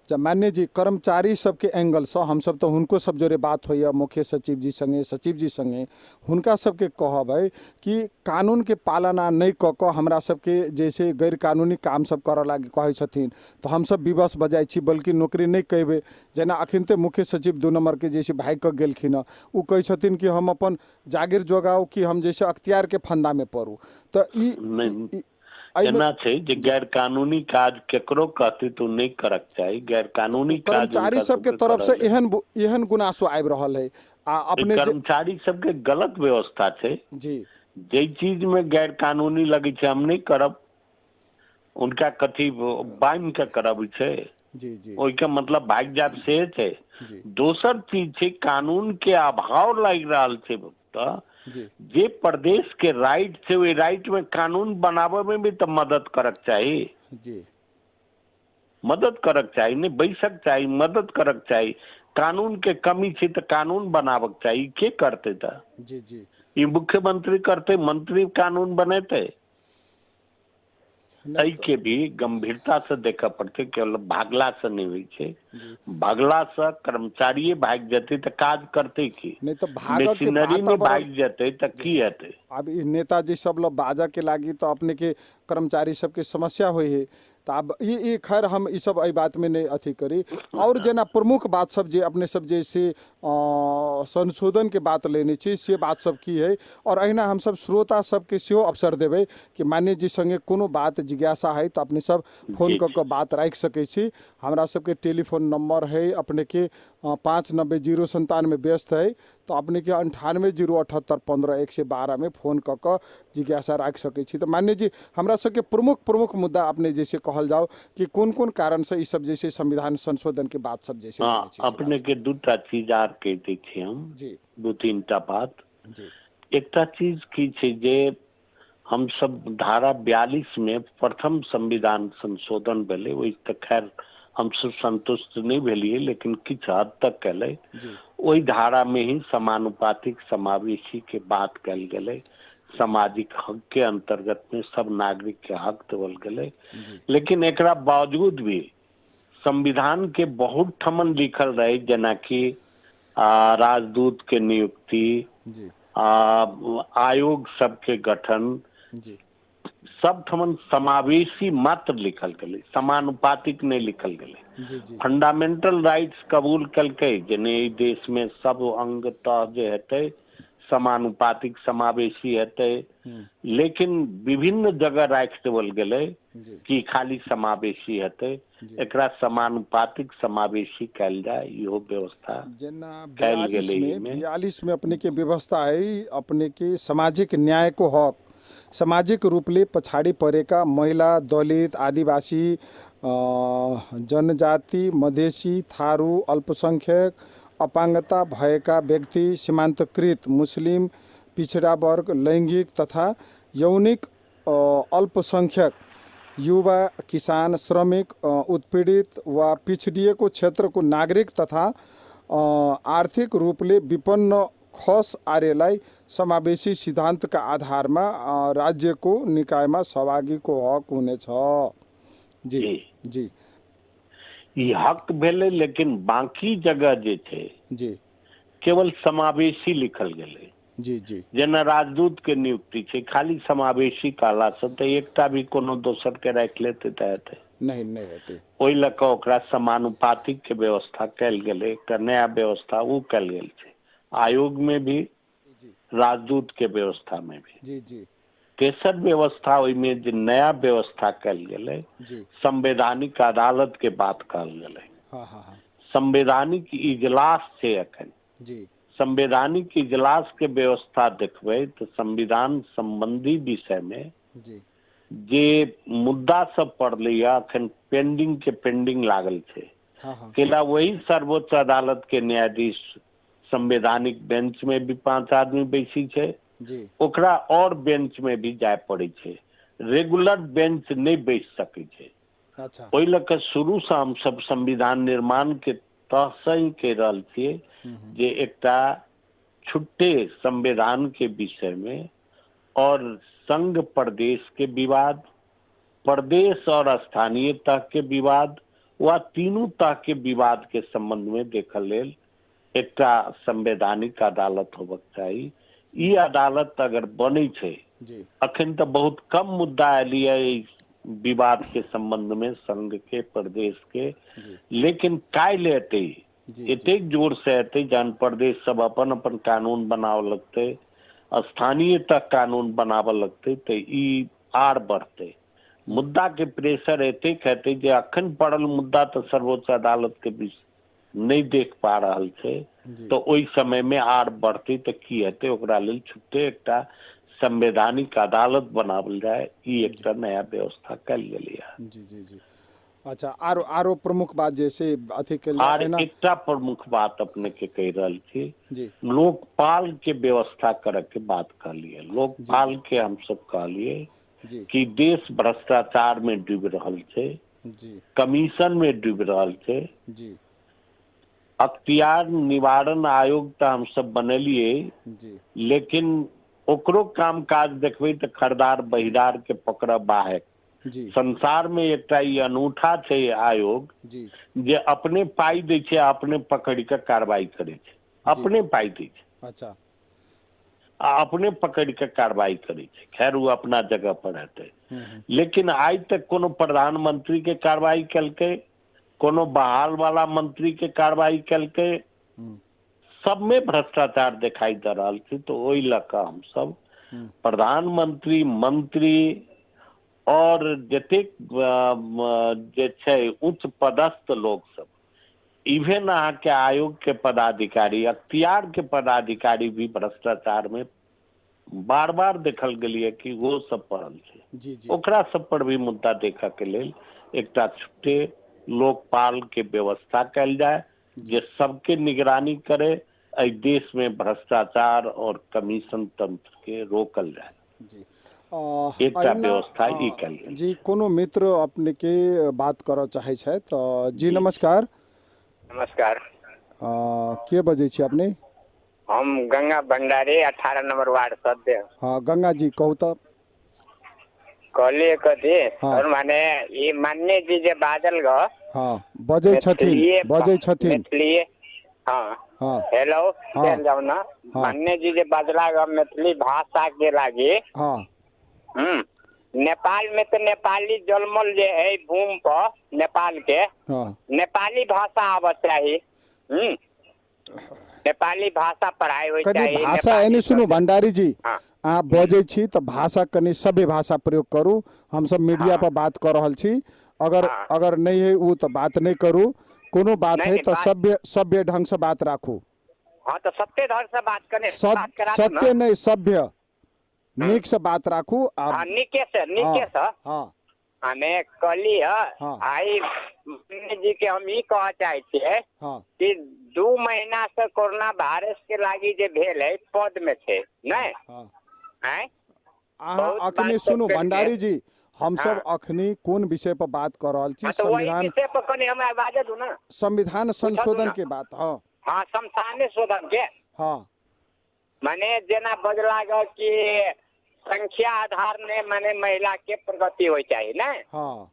अच्छा मान्य जी कर्मचारी सबके एंगल से हम सब तो हुनको सब जोरे बात होइए मुख्य सचिव जी संगे सचिव जी संगे हुनका सबके कहब है कि कानून के पालना नहीं क के हमरा सबके जैसे गैर कानूनी काम सब करऽ लागी कहै छथिन तो हम सब विवश बजाय छी बल्कि नौकरी नहीं कैबे जेना अखिनते मुख्य सचिव 2 नंबर के जैसे भाग के गेलखिन उ कहै छथिन कि हम अपन जागीर जोगाओ कि हम जैसे अख्तियार के फंदा में पड़ू तो ई एना छै जे गैर कानूनी काज केकरो कहते तो नहीं करक चाही गैर कानूनी काज कर्मचारी सबके तरफ से एहन गुनासो आबि रहल है आ अपने कर्मचारी सबके गलत व्यवस्था छै जी जे चीज में गैर कानूनी लगे छै हम नहीं करब उनका कथी बांध के करब छै जी जी ओहि के मतलब भाग जाब से छै दोसर चीज छै कानून के अभाव लागि रहल छै त जे प्रदेश के राइट छै ओहि राइट में कानून बनावे में भी तो मदद करक चाही जी मदद करक चाही नहीं बैसक चाही मदद करक चाही कानून के कमी छै तो कानून बनावक चाही के करते त जी जी ई मुख्यमंत्री करते मंत्री कानून बनेते एहि के भी गंभीरता से देखा पड़ते केवल भागला से नहीं हुई छै भागला से कर्मचारी भाग जते तो काज करते की नहीं तो भागक के मशीनरी में भाग जते तो की हेतै अब नेताजी सब लोग बाजा के लागी तो अपने के कर्मचारी सबके समस्या होई है तो अब ये खैर हम ये सब बात में नहीं अथी करी और जेना प्रमुख बात सब जे अपने सब जैसे संशोधन के बात लेने छी से बात सब की है और अहिना हम सब श्रोता सबके सेहो अवसर देवे कि मान्य जी संगे कोनो बात जिज्ञासा है तो अपने सब फोन क के बात राख सके छी हमरा सबके टेलीफोन नंबर है अपने के 590-097 व्यस्त है तो अपने के 98-078-15-112 में फोन क के जिज्ञासा राख सके छी तो मान्य जी हमरा सबके प्रमुख मुद्दा अपने जैसे कहल जाओ कि कौन कारण से ई सब जैसे संविधान संशोधन के बात सब जैसे अपने के दूटा चीज आर कहते छी हम जी 2-3टा बात जी एकटा चीज की छै जे हम सब धारा 42 में प्रथम संविधान संशोधन भेले ओहि त खैर हम सब संतुष्ट नहीं भेलिए लेकिन किछ हद तक कैले ओहि धारा में ही समानुपातिक समावेशी के बात कल गेले सामाजिक हक के अंतर्गत में सब नागरिक के हक देवल गए। लेकिन एकरा बावजूद भी संविधान के बहुत ठमन लिखल रहे, जना कि राजदूत के नियुक्ति, आयोग सबके गठन, सब ठमन समावेशी मात्र लिखल गए, समानुपातिक नहीं लिखल गए। फंडामेंटल राइट्स कबूल कलके, जने देश में सब अंग तह जे हेतै समानुपातिक समावेशी हेतै, लेकिन विभिन्न जगह राख देवल गए कि खाली समावेशी हेतै। एकरा समानुपातिक समावेशी कैल जाए, इहो व्यवस्था कैल गेलै। 42 में अपने के व्यवस्था है, अपने के सामाजिक न्याय को हक, सामाजिक रूपले पछाडि परेका महिला, दलित, आदिवासी, जनजाति, मधेसी, थारू, अल्पसंख्यक, अपाङ्गता भएका व्यक्ति, सीमान्तकृत, मुस्लिम, पिछड़ा वर्ग, लैंगिक तथा यौनिक अल्पसंख्यक, युवा, किसान, श्रमिक, उत्पीडित वा पिछडिएको क्षेत्रको नागरिक तथा आर्थिक रूपले विपन्न खस आर्यलाई समावेशी सिद्धान्तका आधारमा राज्यको निकायमा सहभागीको हक हुनेछ। जी जी, ई हक भेले, लेकिन बाकी जगह जे छे जी केवल समावेशी लिखल गेले। जी जी, जेना राजदूत के नियुक्ति छे, खाली समावेशी काला से तो एकटा भी कोनो दोसर के राख लेते हेतै नहीं हेतै। ओहि लऽ कऽ ओकरा समानुपातिक के व्यवस्था कैल गेलै, एकटा नया व्यवस्था उ कैल गेल छै। आयोग में भी, राजदूत के व्यवस्था में भी। जी जी, तेसर व्यवस्था में जो नया व्यवस्था कैल गेलै, संवैधानिक अदालत के बात कहल गेलै। संवैधानिक इजलास से अखन जी, संवैधानिक इजलास के व्यवस्था देखबै तो संविधान संबंधी विषय में जे मुद्दा सब पड़लै अखन पेंडिंग लागल छै, केला वही सर्वोच्च अदालत के न्यायाधीश संवैधानिक बेंच में भी 5 आदमी बैसी छै, ओकरा और बेंच में भी जाय पड़े छै, रेगुलर बेंच नहीं बैस सकै छै। अच्छा, ओहि लऽ कऽ शुरू से हम सब संविधान निर्माण के तहसही कह रहल छियै जे एकटा छुट्टे संविधान के विषय में और संघ प्रदेश के विवाद, प्रदेश और स्थानीय तह के विवाद व तीनों तह के विवाद के संबंध में देखल लेल एकटा संवैधानिक अदालत होबक चाही। ई अदालत अगर बनै छै, अखन तो बहुत कम मुद्दा एलिए विवाद के संबंध में संघ के, प्रदेश के, लेकिन काल्हि एतै एते जोर से एतै जहन प्रदेश सब अपन अपन कानून बनावे लगते, स्थानीय तक कानून बनावे लगते, तो ई आर बढ़ते मुद्दा के प्रेशर एते कहते जे अखन पड़ल मुद्दा तो सर्वोच्च अदालत के बीच नहीं देख पा रहल छै, तो ओहि समय में आर बढ़ते तो की हेतै, ओकरा लेल छुट्टे एकटा संवैधानिक अदालत बनावल जाए, ई एकटा नया व्यवस्था कल गेलै। जी जी जी, अच्छा, आरो प्रमुख बात जैसे अथी के आर एकटा प्रमुख बात अपने के कह रहल छी, लोकपाल के व्यवस्था करे के बात कहलिए। लोकपाल के हम सब कहलिए कि देश भ्रष्टाचार में डूब रहल छै, कमीशन में डूब रहल छै। अख्तियार निवारण आयोग तो हम सब बनेलिए, लेकिन ओकरो काम काज देखबै तो खरदार बहिदार के पकड़ बाहर। संसार में एकटा ई अनूठा छै आयोग जे अपने पाई दै छै, अपने पकड़ के कार्रवाई करे छै, अपने पाई दै छै, अच्छा, अपने पकड़ के कार्रवाई करे छै। खैर वो अपना जगह पर हेतै, लेकिन आज तक कोनो प्रधानमंत्री के कार्रवाई कलकै, कोनो बहाल वाला मंत्री के कार्रवाई कलकै, सब में भ्रष्टाचार दिखाई दे रहा है। तो ओहि लऽ कऽ हम सब प्रधानमंत्री, मंत्री और जतेक जे छै उच्च पदस्थ लोग सब, इवन अहाँ के आयोग के पदाधिकारी, अख्तियार के पदाधिकारी भी भ्रष्टाचार में बार बार देखल गेलिए कि वो सब पड़ल छै। ओकरा सब पर भी मुद्दा देखा के लेल एकटा छुट्टे लोकपाल के व्यवस्था कैल जाए जे सबके निगरानी करे, एहि देश में भ्रष्टाचार और कमीशन तंत्र के रोकल जाए। एकटा व्यवस्था ई कैल गेल। जी, कोनो मित्र अपने के बात करऽ चाहे छथि? जी नमस्कार। नमस्कार। के बजै छी अपने? हम गंगा भंडारी 18 नंबर वार्ड सदस्य। हाँ गंगा जी कहू तो कहलिए कथी हाँ। और माने ये मान्य जी जे बाजल ग हाँ बजै छथिन मैथिली हाँ हाँ हेलो हाँ चल जाओ ना। हाँ मान्य जी जे बाजला ग मैथिली भाषा के लागी हाँ नेपाल में तो नेपाली जलमल जे है भूमि पर नेपाल के हाँ नेपाली भाषा आवा चाहिए। नेपाली भाषा पढ़ाई हो कनी चाहिए। भाषा एने सुनू भंडारी जी हाँ। आप बजै छी तो भाषा कनी सभ्य भाषा प्रयोग करू। हम सब मीडिया पर बात कर रहल छी। अगर हाँ। अगर नहीं है वो तो बात नहीं करू। कोनो बात नहीं, है नहीं, तो बात- सभ्य सभ्य ढंग से बात राखू। हाँ तो सत्य धर से बात करा दो सत्य ना। नहीं सभ्य नीक से बात राखू आप। हाँ निके से हाँ हमें कली हाँ। आई मान्य जी के हम ई कह चाहे छियै हाँ कि 2 महीना से कोरोना वायरस के लागी जे भेल है पद में थे नहीं हाँ हैं। अहाँ बहुत अखनी बात सुनू सब भंडारी जी हम सब हाँ। अखनी कोन विषय पर बात कर रहल छी। हाँ तो वही संविधान विषय पर कनी हमें आवाज दू ना। संविधान संशोधन के बात। हाँ हाँ संस्थान शोधन के हाँ माने जेना बजला ग कि संख्या आधार ने माने महिला के प्रगति हो चाहिए ना हाँ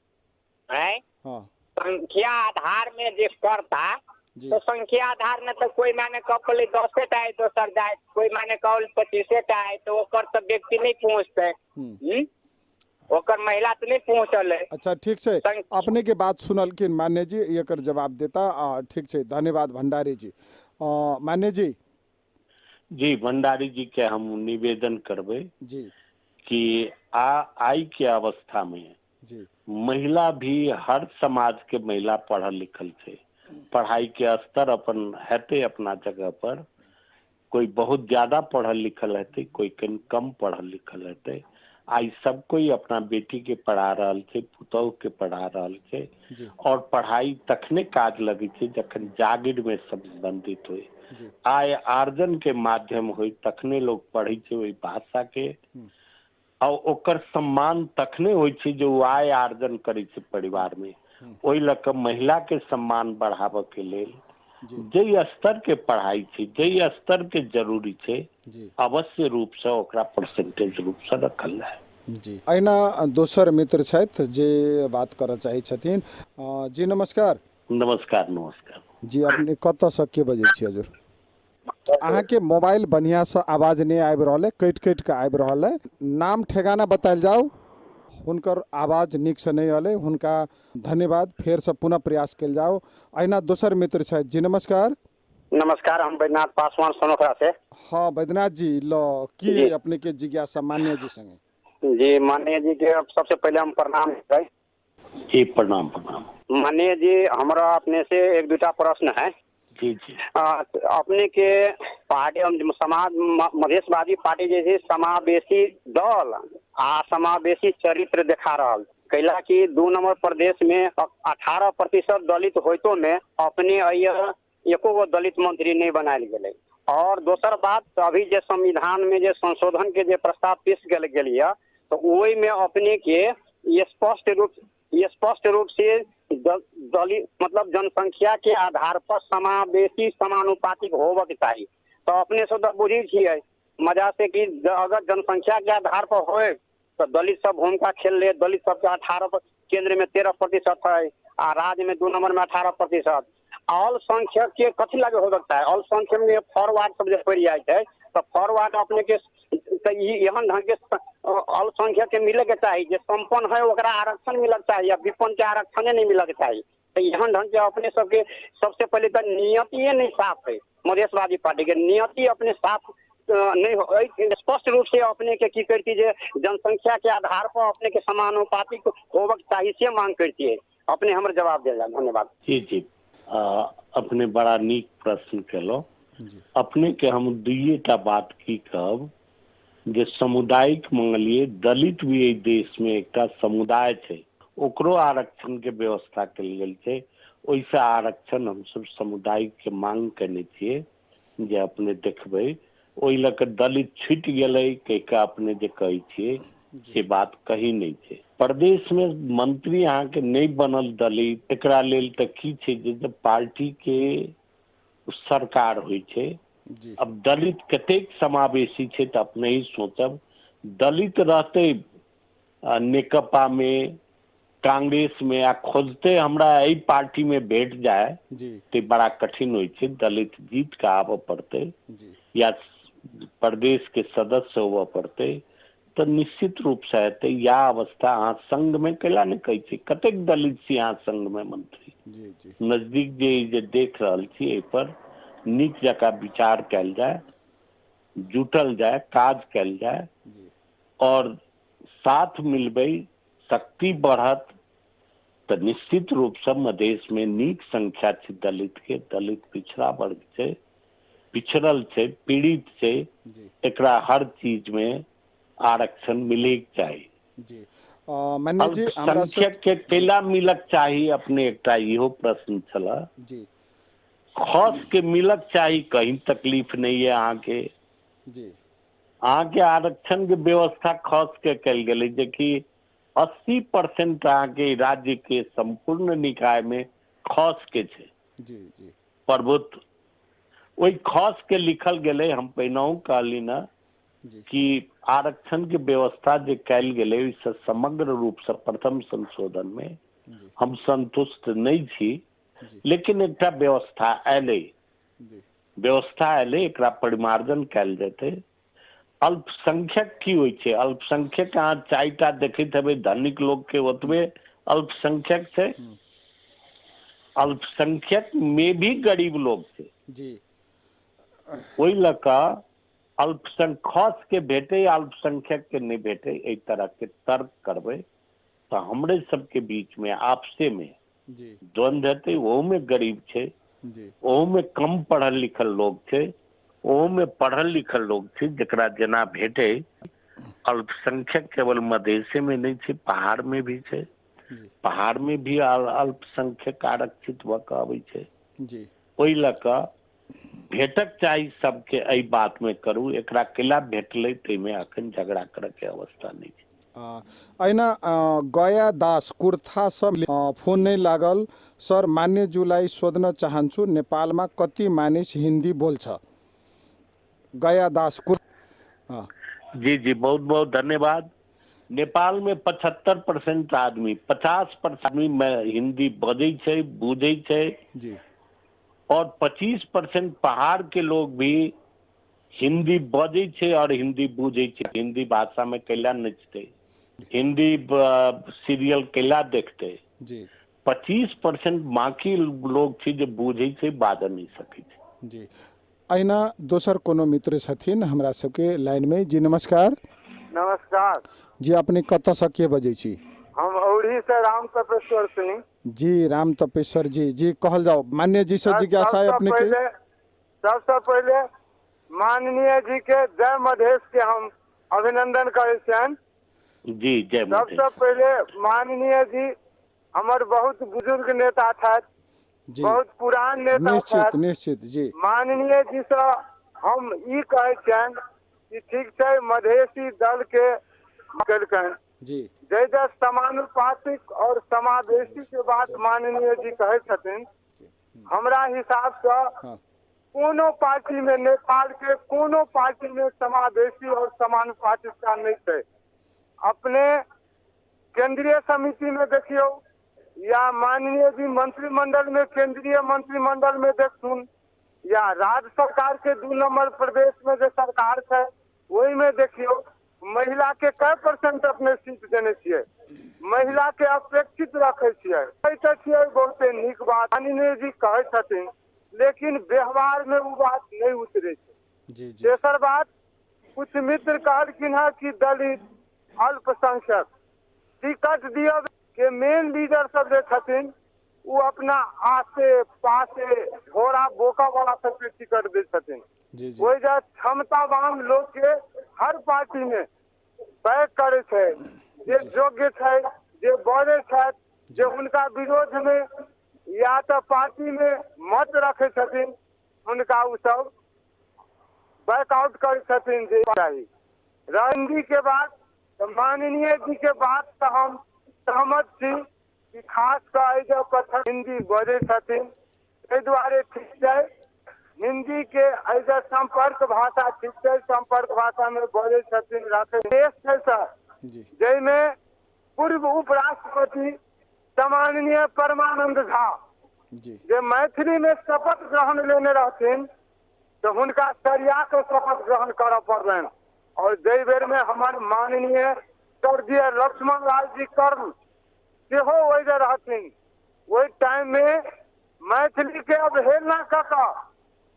है। हाँ संख्या आधार में जे करता जी तो संख्या आधार में तो कोई माने कहले 10 आए तो सर जाए कोई माने कहल 25 आए तो ओकर तो व्यक्ति नहीं पहुँचते ओकर महिला तो नहीं पहुँचल है। अच्छा ठीक है अपने के बात सुनल कि मान्य जी एकर जवाब देता। ठीक है धन्यवाद भंडारी जी। मान्य जी भंडारी जी के हम निवेदन करबे जी कि आई के अवस्था में जी महिला भी हर समाज के महिला पढ़ल लिखल थे। पढ़ाई के स्तर अपन हेते अपना जगह पर कोई बहुत ज्यादा पढ़ल लिखल रहते कोई कम पढ़ल लिखल रहते। आई सब कोई अपना बेटी के पढ़ा रहा थे पुतौह के पढ़ा रहा थे और पढ़ाई तखने काज लगी थी जखन जागीर में संबंधित हुई आय आर्जन के माध्यम हुई तखने लोग पढ़े थे वही भाषा के और ओकर सम्मान तखने होई छे जो आय आर्जन करे छे परिवार में। ओई लक महिला के सम्मान बढ़ावे के लेल जे स्तर के पढ़ाई छे जे स्तर के जरूरी छे अवश्य रूप से ओकरा परसेंटेज रूप से रखल है। जी अहिना दोसर मित्र छथि जे बात करऽ चाहे छथिन। जी नमस्कार। नमस्कार नमस्कार जी अपने कतऽ से के बजै छी हजुर? अहाँ के मोबाइल बढ़िया से आवाज नहीं आबि रहल है कटि कटि के आबि रहल है। नाम ठेगाना बतायल जाओ। हुनकर आवाज निक से नहीं आले हुनका धन्यवाद फेर से पुनः प्रयास कल जाओ। अहिना दोसर मित्र छथि। जी नमस्कार। नमस्कार हम बैद्यनाथ पासवान सोनोखरा से। हाँ बैद्यनाथ जी लो की अपने के जिज्ञासा मान्य जी संगे। जी माननीय जी के सबसे पहले हम प्रणाम करें। जी प्रणाम प्रणाम। माननीय जी हमारा अपने से एक दूटा प्रश्न है। जी जी अपने के पार्टी समाज मधेशवादी पार्टी जैसे समावेशी दल आ समावेशी चरित्र देखा रहा कैला कि 2 नंबर प्रदेश में 18% दलित होतो में अपने एको गो दलित मंत्री नहीं बनायल गेले। और दोसर बात अभी जे संविधान में जे संशोधन के जे प्रस्ताव पेश गेल तो वही में अपने के स्पष्ट रूप से दलित मतलब जनसंख्या के आधार पर समावेशी समानुपातिक होबक चाहिए। तो अपने से तो बुझी छियै मजा से कि अगर जनसंख्या के आधार पर होए तो दलित सब भूमिका खेल ले। दलित सबके 18 केंद्र में 13% है और राज्य में 2 नंबर में 18%। अल्पसंख्यक के कथी लगे हो सकता है? अल्पसंख्यक में फॉरवर्ड सब जे पड़ जाए है तो फॉरवर्ड अपने के एहन ढंग के अल्पसंख्यक के मिले के चाहिए जे संपन्न है ओकरा आरक्षण मिलक चाहिए या विपन्न के आरक्षण नहीं मिलक चाहिए। तो एहन ढंग के अपने सबके सबसे पहले तो नियति नहीं साफ है। मधेशवादी पार्टी के नियति अपने साफ नहीं हो स्पष्ट रूप से अपने के की करती है जनसंख्या के आधार पर अपने के समानुपातिक होबक चाहिए से मांग करती है। अपने हमारे जवाब दिला धन्यवाद। जी जी अपने बड़ा नीक प्रश्न केलो। अपने के हम दुईटा बात की कहब जे सामुदायिक मंगलिए दलित भी एहि देश में एक समुदाय है ओकरो आरक्षण के व्यवस्था कल गेल है। ओइसे आरक्षण हम सब सामुदायिक के मांग करने छिए जे अपने देखबे ओइ लक दलित छूट गेलै कह अपने जे कहै छिए से बात कही नहीं है। प्रदेश में मंत्री अहाँ के नहीं बनल दलित एकरा लेल त की छै जे पार्टी के सरकार होइ छै जी अब दलित कतेक समावेशी छै तऽ अपने ही सोचब। दलित रहते नेकपा में, कांग्रेस में, आ खोजते हमरा एहि पार्टी में भेट जाए जी तो बड़ा कठिन होइ छै। दलित जीत के आबऽ पड़ते जी या प्रदेश के सदस्य होबऽ पड़ते तो निश्चित रूप से हेतै। या अवस्था अहाँ संघ में कैला ने कहै छी, कतेक दलित छी अहाँ संघ में मंत्री, जी जी नजदीक जे देख रहल छी, एहि पर नीक जकाँ विचार कयल जाए, जुटल जाए, काज कयल जाए जी और साथ मिलबै, शक्ति बढ़त तो निश्चित रूप से मधेश में नीक संख्या छै दलित के। दलित पिछड़ा वर्ग छै, पिछड़ल छै, पीड़ित छै, जी एकरा हर चीज में आरक्षण मिलेके चाही। जी मान्य जी हमरा सब अल्पसंख्यक के कैला मिलक चाही, अपने एकटा इहो प्रश्न छला। जी खास के मिलक चाही, कहीं तकलीफ नहीं है अहाँ के। जी अहाँ के आरक्षण के व्यवस्था खास के कल गेलै, जेकि 80% अहाँ के राज्य के संपूर्ण निकाय में खास के छै जी जी प्रभुत्व। वही खास के लिखल गेलै। हम पहिनहु कहली ना जी कि आरक्षण के व्यवस्था जे कयल गेलै, ओहिसँ समग्र रूप से प्रथम संशोधन में जी हम संतुष्ट नहीं छी, जी लेकिन एकटा व्यवस्था एलै, जी व्यवस्था एलै, एकरा परिमार्जन कयल जेतै। अल्पसंख्यक की होइ छै? अल्पसंख्यक अहाँ 4टा देखैत हेबै, धनिक लोग के ओतबे अल्पसंख्यक छै, अल्पसंख्यक में भी गरीब लोग छै। जी ओहि लऽ कऽ अल्पसंख्यक खास के भेटे, अल्पसंख्यक के नहीं भेटे, एहि तरह के तर्क करबै तो हमरे सबके बीच में आपसे में जी द्वंद्व हेतै। ओहू में गरीब छै, जी ओहू में कम पढ़ल लिखल लोग छै, ओहू में पढ़ल लिखल लोग छै, जकरा जेना भेटे। अल्पसंख्यक केवल मधेशे में नहीं छै, पहाड़ में भी छै। जी पहाड़ में भी अल्पसंख्यक आरक्षित भऽ कऽ अबै छै। जी ओहि लऽ कऽ भेटक चाही सबके। एहि बात में करू, एकरा केला भेटलै ताहिमे अखन झगड़ा करऽ के अवस्था नहीं छै। अहिना गया दास कुर्था सब फोन नहीं लागल। सर मान्य जुलाई सोध्न चाहन्छु, नेपालमा कति मानिस हिंदी बोल्छ? गया दास जी जी, बहुत बहुत धन्यवाद। नेपाल में 75% आदमी, 50% आदमी में हिंदी बजै छै, बुझै छै, जी और 25% पहाड़ के लोग भी हिंदी बजै छै और हिंदी बुझै छै। हिंदी भाषा में कैला नचतै, हिंदी सीरियल कैला देखतै? जी 25% बाकी लोग छै जे बुझै छै, बाजऽ नहीं सकै छै। जी अहिना दोसर कोनो मित्र छथिन हमरा सबके लाइन में। जी नमस्कार। नमस्कार जी अपने कतऽ से के बजै छी? हम औरी से राम तपेश्वर सिंह। जी राम तपेश्वर जी, जी कहल जाओ। मान्य जी से जिज्ञासा है अपने के। सबसे पहले माननीय जी के जय मधेश के हम अभिनंदन करे छियन। जी जय मधेश। सबसे पहले माननीय जी हमर बहुत बुजुर्ग नेता थे, बहुत पुरान नेता निश्चित थे। निश्चित जी। माननीय जी से हम ई कहे छियन कि ठीक है मधेसी दल के कलकन जी जैसे समानुपातिक और समावेशी के बात माननीय जी कहे छथिन। हमरा हिसाब से हाँ कोनो पार्टी में, नेपाल के कोनो पार्टी में समावेशी और समानुपातिकता नहीं है। अपने केंद्रीय समिति में देखियो या माननीय जी मंत्रिमंडल में, केंद्रीय मंत्रिमंडल में देखुन, या राज्य सरकार के 2 नंबर प्रदेश में जो सरकार है वही में देखियो महिला के कै % अपने सीट देने छियै? महिला के अपेक्षित रखे छियै, बहुते नीक बात माननीय जी कहे छथिन, लेकिन व्यवहार में वो बात नहीं उतरे छै। जी जी तेसर बात, कुछ मित्र कहलखिन है कि दलित अल्पसंख्यक टिकट दियो के मेन लीडर सब जे छथिन वो अपना आसे पासे घोड़ा बोका वाला सबके टिकट दे छथिन। जी जी वही जो क्षमतावान लोग के हर पार्टी में बैक करे छै, जे योग्य छै, जे बड़े छै, जे उनका विरोध में या तो पार्टी में मत रखे छथिन, उनका उ सब बैकआउट करे छथिन। जे चाहिए हिंदी के बाद तो माननीय जी के बात से हम सहमत छी कि खास कर जो कथन हिंदी बजे छथिन, ताहि दुआरे ठीक है। हिंदी के ऐसे संपर्क भाषा ठीक है, संपर्क भाषा में बोले छथिन रखे देश है सर, जैमें पूर्व उपराष्ट्रपति सम्माननीय परमानंद झा जे मैथिली में शपथ ग्रहण लेने रहथिन तो हुनका सरिया के शपथ ग्रहण कर पड़लनि। और जय बेर में हमारे माननीय स्वर्गीय लक्ष्मण लाल जी कर्ण सेहो वही रहथिन, वही टाइम में मैथिली के अवहेलना कऽ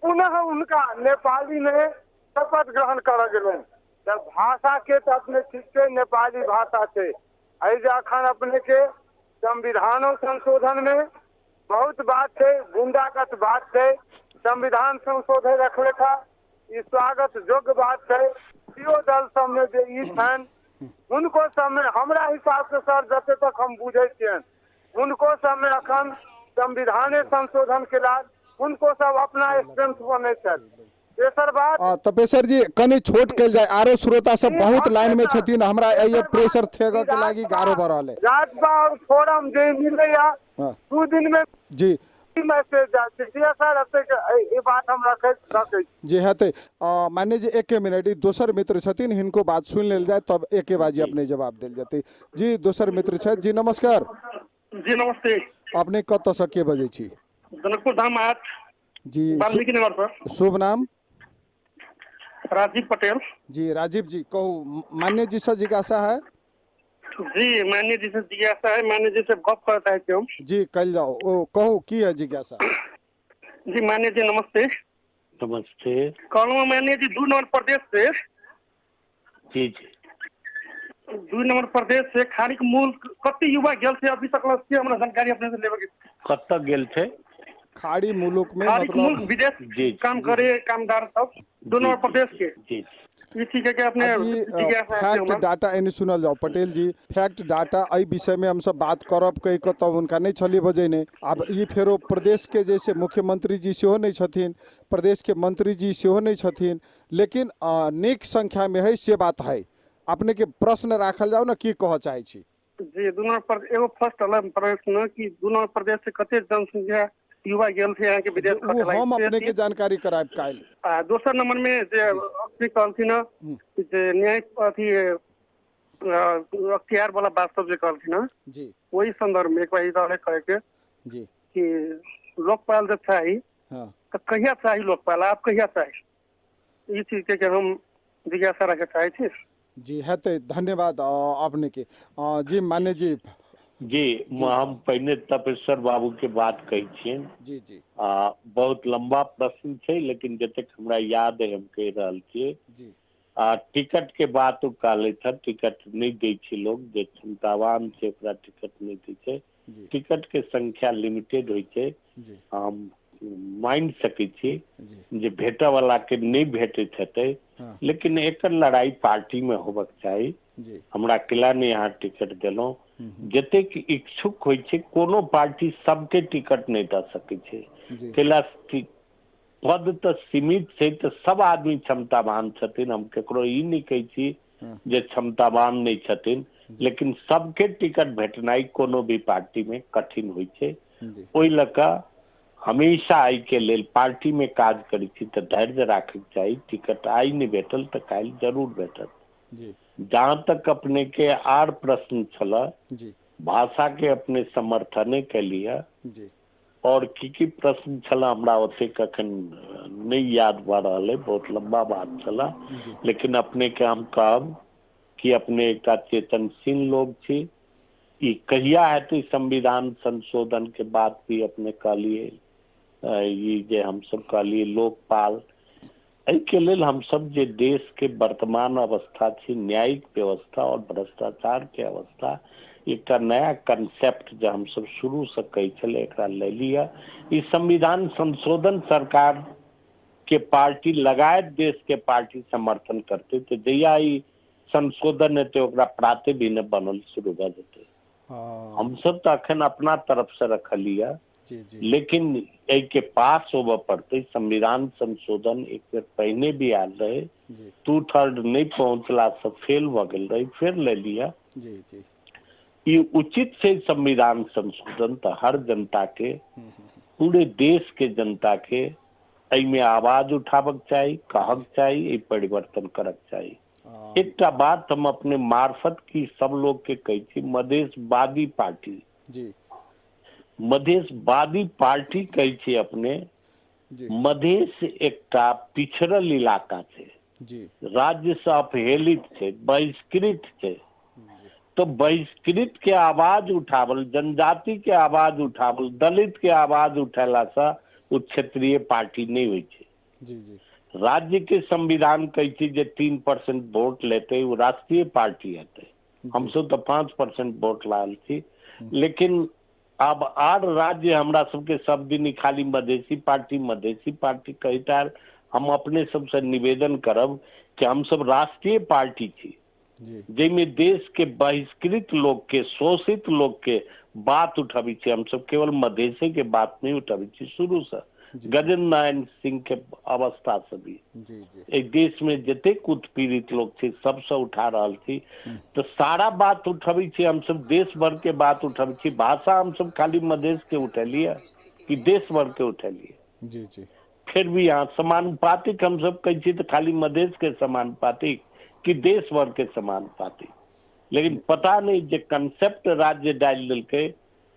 पुनः उनका नेपाली में शपथ ग्रहण कर गेलन। जब भाषा के तो अपने ठीक से नेपाली भाषा थे ऐसे अखन अपने के संविधानों संशोधन में बहुत बात है, गुंडागत बात है, संविधान संशोधन रखले था, ई स्वागत योग्य बात है। सीओ दल सब में जे ई छन उनको सब में हमरा हिसाब से सर जते तक हम बुझे छियन उनको सब में अखन संविधान संशोधन के बाद उनको सब अपना स्ट्रेंथ बने छथि। तेसर बात तपेश्वर जी कनी छोट कल जाए, आरो श्रोता सब बहुत लाइन में छथिन, हमरा ये प्रेशर थेग के लागी गारो भ रहल है। राजपा और फोरम जे मिले या 2 दिन में जी मैसेज जाते सर हते के बात हम रखे जी हेते। माने जी 1 मिनट दोसर मित्र छथिन, हिनको बात सुन लेल जाए तब एके बाजी अपने जवाब देल जाते। जी दोसर मित्र छथि, जी नमस्कार। जी नमस्ते। अपने कत से के बजे छी? जनकपुर धाम 8 जी वाल्मीकि नगर पर। शुभ नाम? राजीव पटेल। जी राजीव जी कहू, मान्य जी से जिज्ञासा है? जी मान्य जी से जिज्ञासा है, मान्य जी से गप करता है क्यों? जी कल जाओ, ओ कहू की है जिज्ञासा? जी मान्य जी नमस्ते। नमस्ते। कहूँ मान्य जी 2 नंबर प्रदेश से जी 2 नंबर प्रदेश से खाड़ी के मूल कते युवा गेल थे अभी तक से हमरा जानकारी अपने से लेवे के? कत गेल थे? खाड़ी मुल्क में खाड़ी के मूल मतलब विदेश काम करे कामदार सब 2 नंबर प्रदेश के। जी ये ठीक है कि अपने फैक्ट डाटा एनी सुनल जाओ पटेल जी, फैक्ट डाटा एहि विषय में हम सब बात करब कह के तब उनका नहीं छली बजे ने। अब ये फेरो प्रदेश के जैसे मुख्यमंत्री जी सेहो नहीं छथिन, प्रदेश के मंत्री जी सेहो नहीं छथिन, लेकिन नेक संख्या में है से बात है। अपने के प्रश्न राखल जाओ ना, की कह चाहे छी? जी 2 नंबर एगो फर्स्ट अलग प्रश्न कि 2 नंबर प्रदेश से कते जनसंख्या युवा गेल थे यहाँ के विदेश वो हम अपने के जानकारी कराब काल। दोसर नंबर में जे अपने कहलथिन जे न्याय अथी अख्तियार वाला बात सब जे कहलथिन जी वही संदर्भ में एक बार इधर कहे के जी कि लोकपाल जब चाहिए तो कहिया चाहिए लोकपाल, आप कहिया चाहिए, इस चीज के हम जिज्ञासा रखे चाहे छी। जी हेते, धन्यवाद अपने के। जी मान्य जी हम पहले तपेश्वर बाबू के बात कही छियन। जी जी बहुत लंबा प्रश्न है लेकिन जतेक हमरा याद है हम कह रहल छियै। जी टिकट के बात कहले था, टिकट नहीं दै छै लोग, जे क्षमतावान छै ओकरा टिकट नहीं दै छै। टिकट के संख्या लिमिटेड होइ छै। हम मान सकै छी जे भेटै वाला के नहीं भेटैत हेतै, लेकिन एकर लड़ाई पार्टी में होबक चाही। हमरा किला ने यहाँ टिकट दिलौं, जतेक इच्छुक होइ छै कोनो पार्टी सबके टिकट नहीं दे सकै छै। किला पद तो सीमित छै, तो सब आदमी क्षमतावान छथिन। हम केकरो ई नहीं कहै छी जे क्षमतावान नहीं छथिन, लेकिन सबके टिकट भेटनाई कोनो भी पार्टी में कठिन होइ छै। ओहि लऽ कऽ हमेशा आई के लेल पार्टी में काज करै छी तो धैर्य राखे चाहिए। टिकट आई नहीं भेटल तो काल्हि जरूर भेटत। जहाँ तक अपने के आर प्रश्न छला भाषा के अपने समर्थने के लिए और की प्रश्न छला हमरा ओते कखन नहीं याद भऽ रहल है, बहुत लंबा बात छला। लेकिन अपने के हम कहब कि अपने एक चेतनशील लोग छी। ई कहिया हेतै संविधान संशोधन के बाद भी अपने कहलिए ये जे हम सब कहलिए लोकपाल, के लेल हम सब जे देश के वर्तमान अवस्था छी, न्यायिक व्यवस्था और भ्रष्टाचार के अवस्था, एक नया कंसेप्ट जो हम सब शुरू से कही चले एकरा ले लिया। ई संविधान संशोधन सरकार के पार्टी लगायत देश के पार्टी समर्थन करते थे, जहिया ई संशोधन हेतै ओकरा प्राते भी न बनल शुरू भऽ जेतै। हम सब तो अखन अपना तरफ से रखलिया, लेकिन के पास होबऽ पड़ते। संविधान संशोधन एक बेर पहले भी आयल रहे, 2/3 नहीं पहुंचला से फेल भ गेल रहे, फिर ले लिया। ये उचित से संविधान संशोधन तो हर जनता के, पूरे देश के जनता के में आवाज उठाबक चाहिए, कहक चाहिए, परिवर्तन करक चाहिए। एक बात हम अपने मार्फत की सब लोग के कही थी, मधेशवादी पार्टी जी, मधेशवादी पार्टी कही थी अपने जी, मधेश एकटा पिछड़ल इलाका छे, जी, राज्य से अपहेलित छे, बहिष्कृत छे। तो बहिष्कृत के आवाज उठावल, जनजाति के आवाज उठावल, दलित के आवाज उठेला से वो क्षेत्रीय पार्टी नहीं हुई छे। जी, जी, राज्य के संविधान कही थी जे 3% वोट लेते वो राष्ट्रीय पार्टी हते। हम सब तो 5% वोट लाल थी, लेकिन अब आर राज्य हमरा सबके सब दिन खाली मधेसी पार्टी कहता। हम अपने सबसे निवेदन करब कि हम सब राष्ट्रीय पार्टी थी, जिसमें देश के बहिष्कृत लोग के, शोषित लोग के बात उठावी छे। हम सब केवल मधेसी के बात नहीं उठावी छे। शुरू से गजेंद्र नारायण सिंह के अवस्था से भी एक देश में जतेक उत्पीड़ित लोग थे सबसे उठा रहा थी। तो सारा बात उठावी छे, हम सब देश भर के बात उठावी छे। भाषा हम सब खाली मधेश के उठेलिए कि देश भर के उठेलिए। जी, जी, फिर भी यहाँ समानुपातिक हम सब कही तो खाली मधेश के समानुपातिक कि देश भर के समानुपातिक। लेकिन पता नहीं जो कंसेप्ट राज्य डाल दिल के,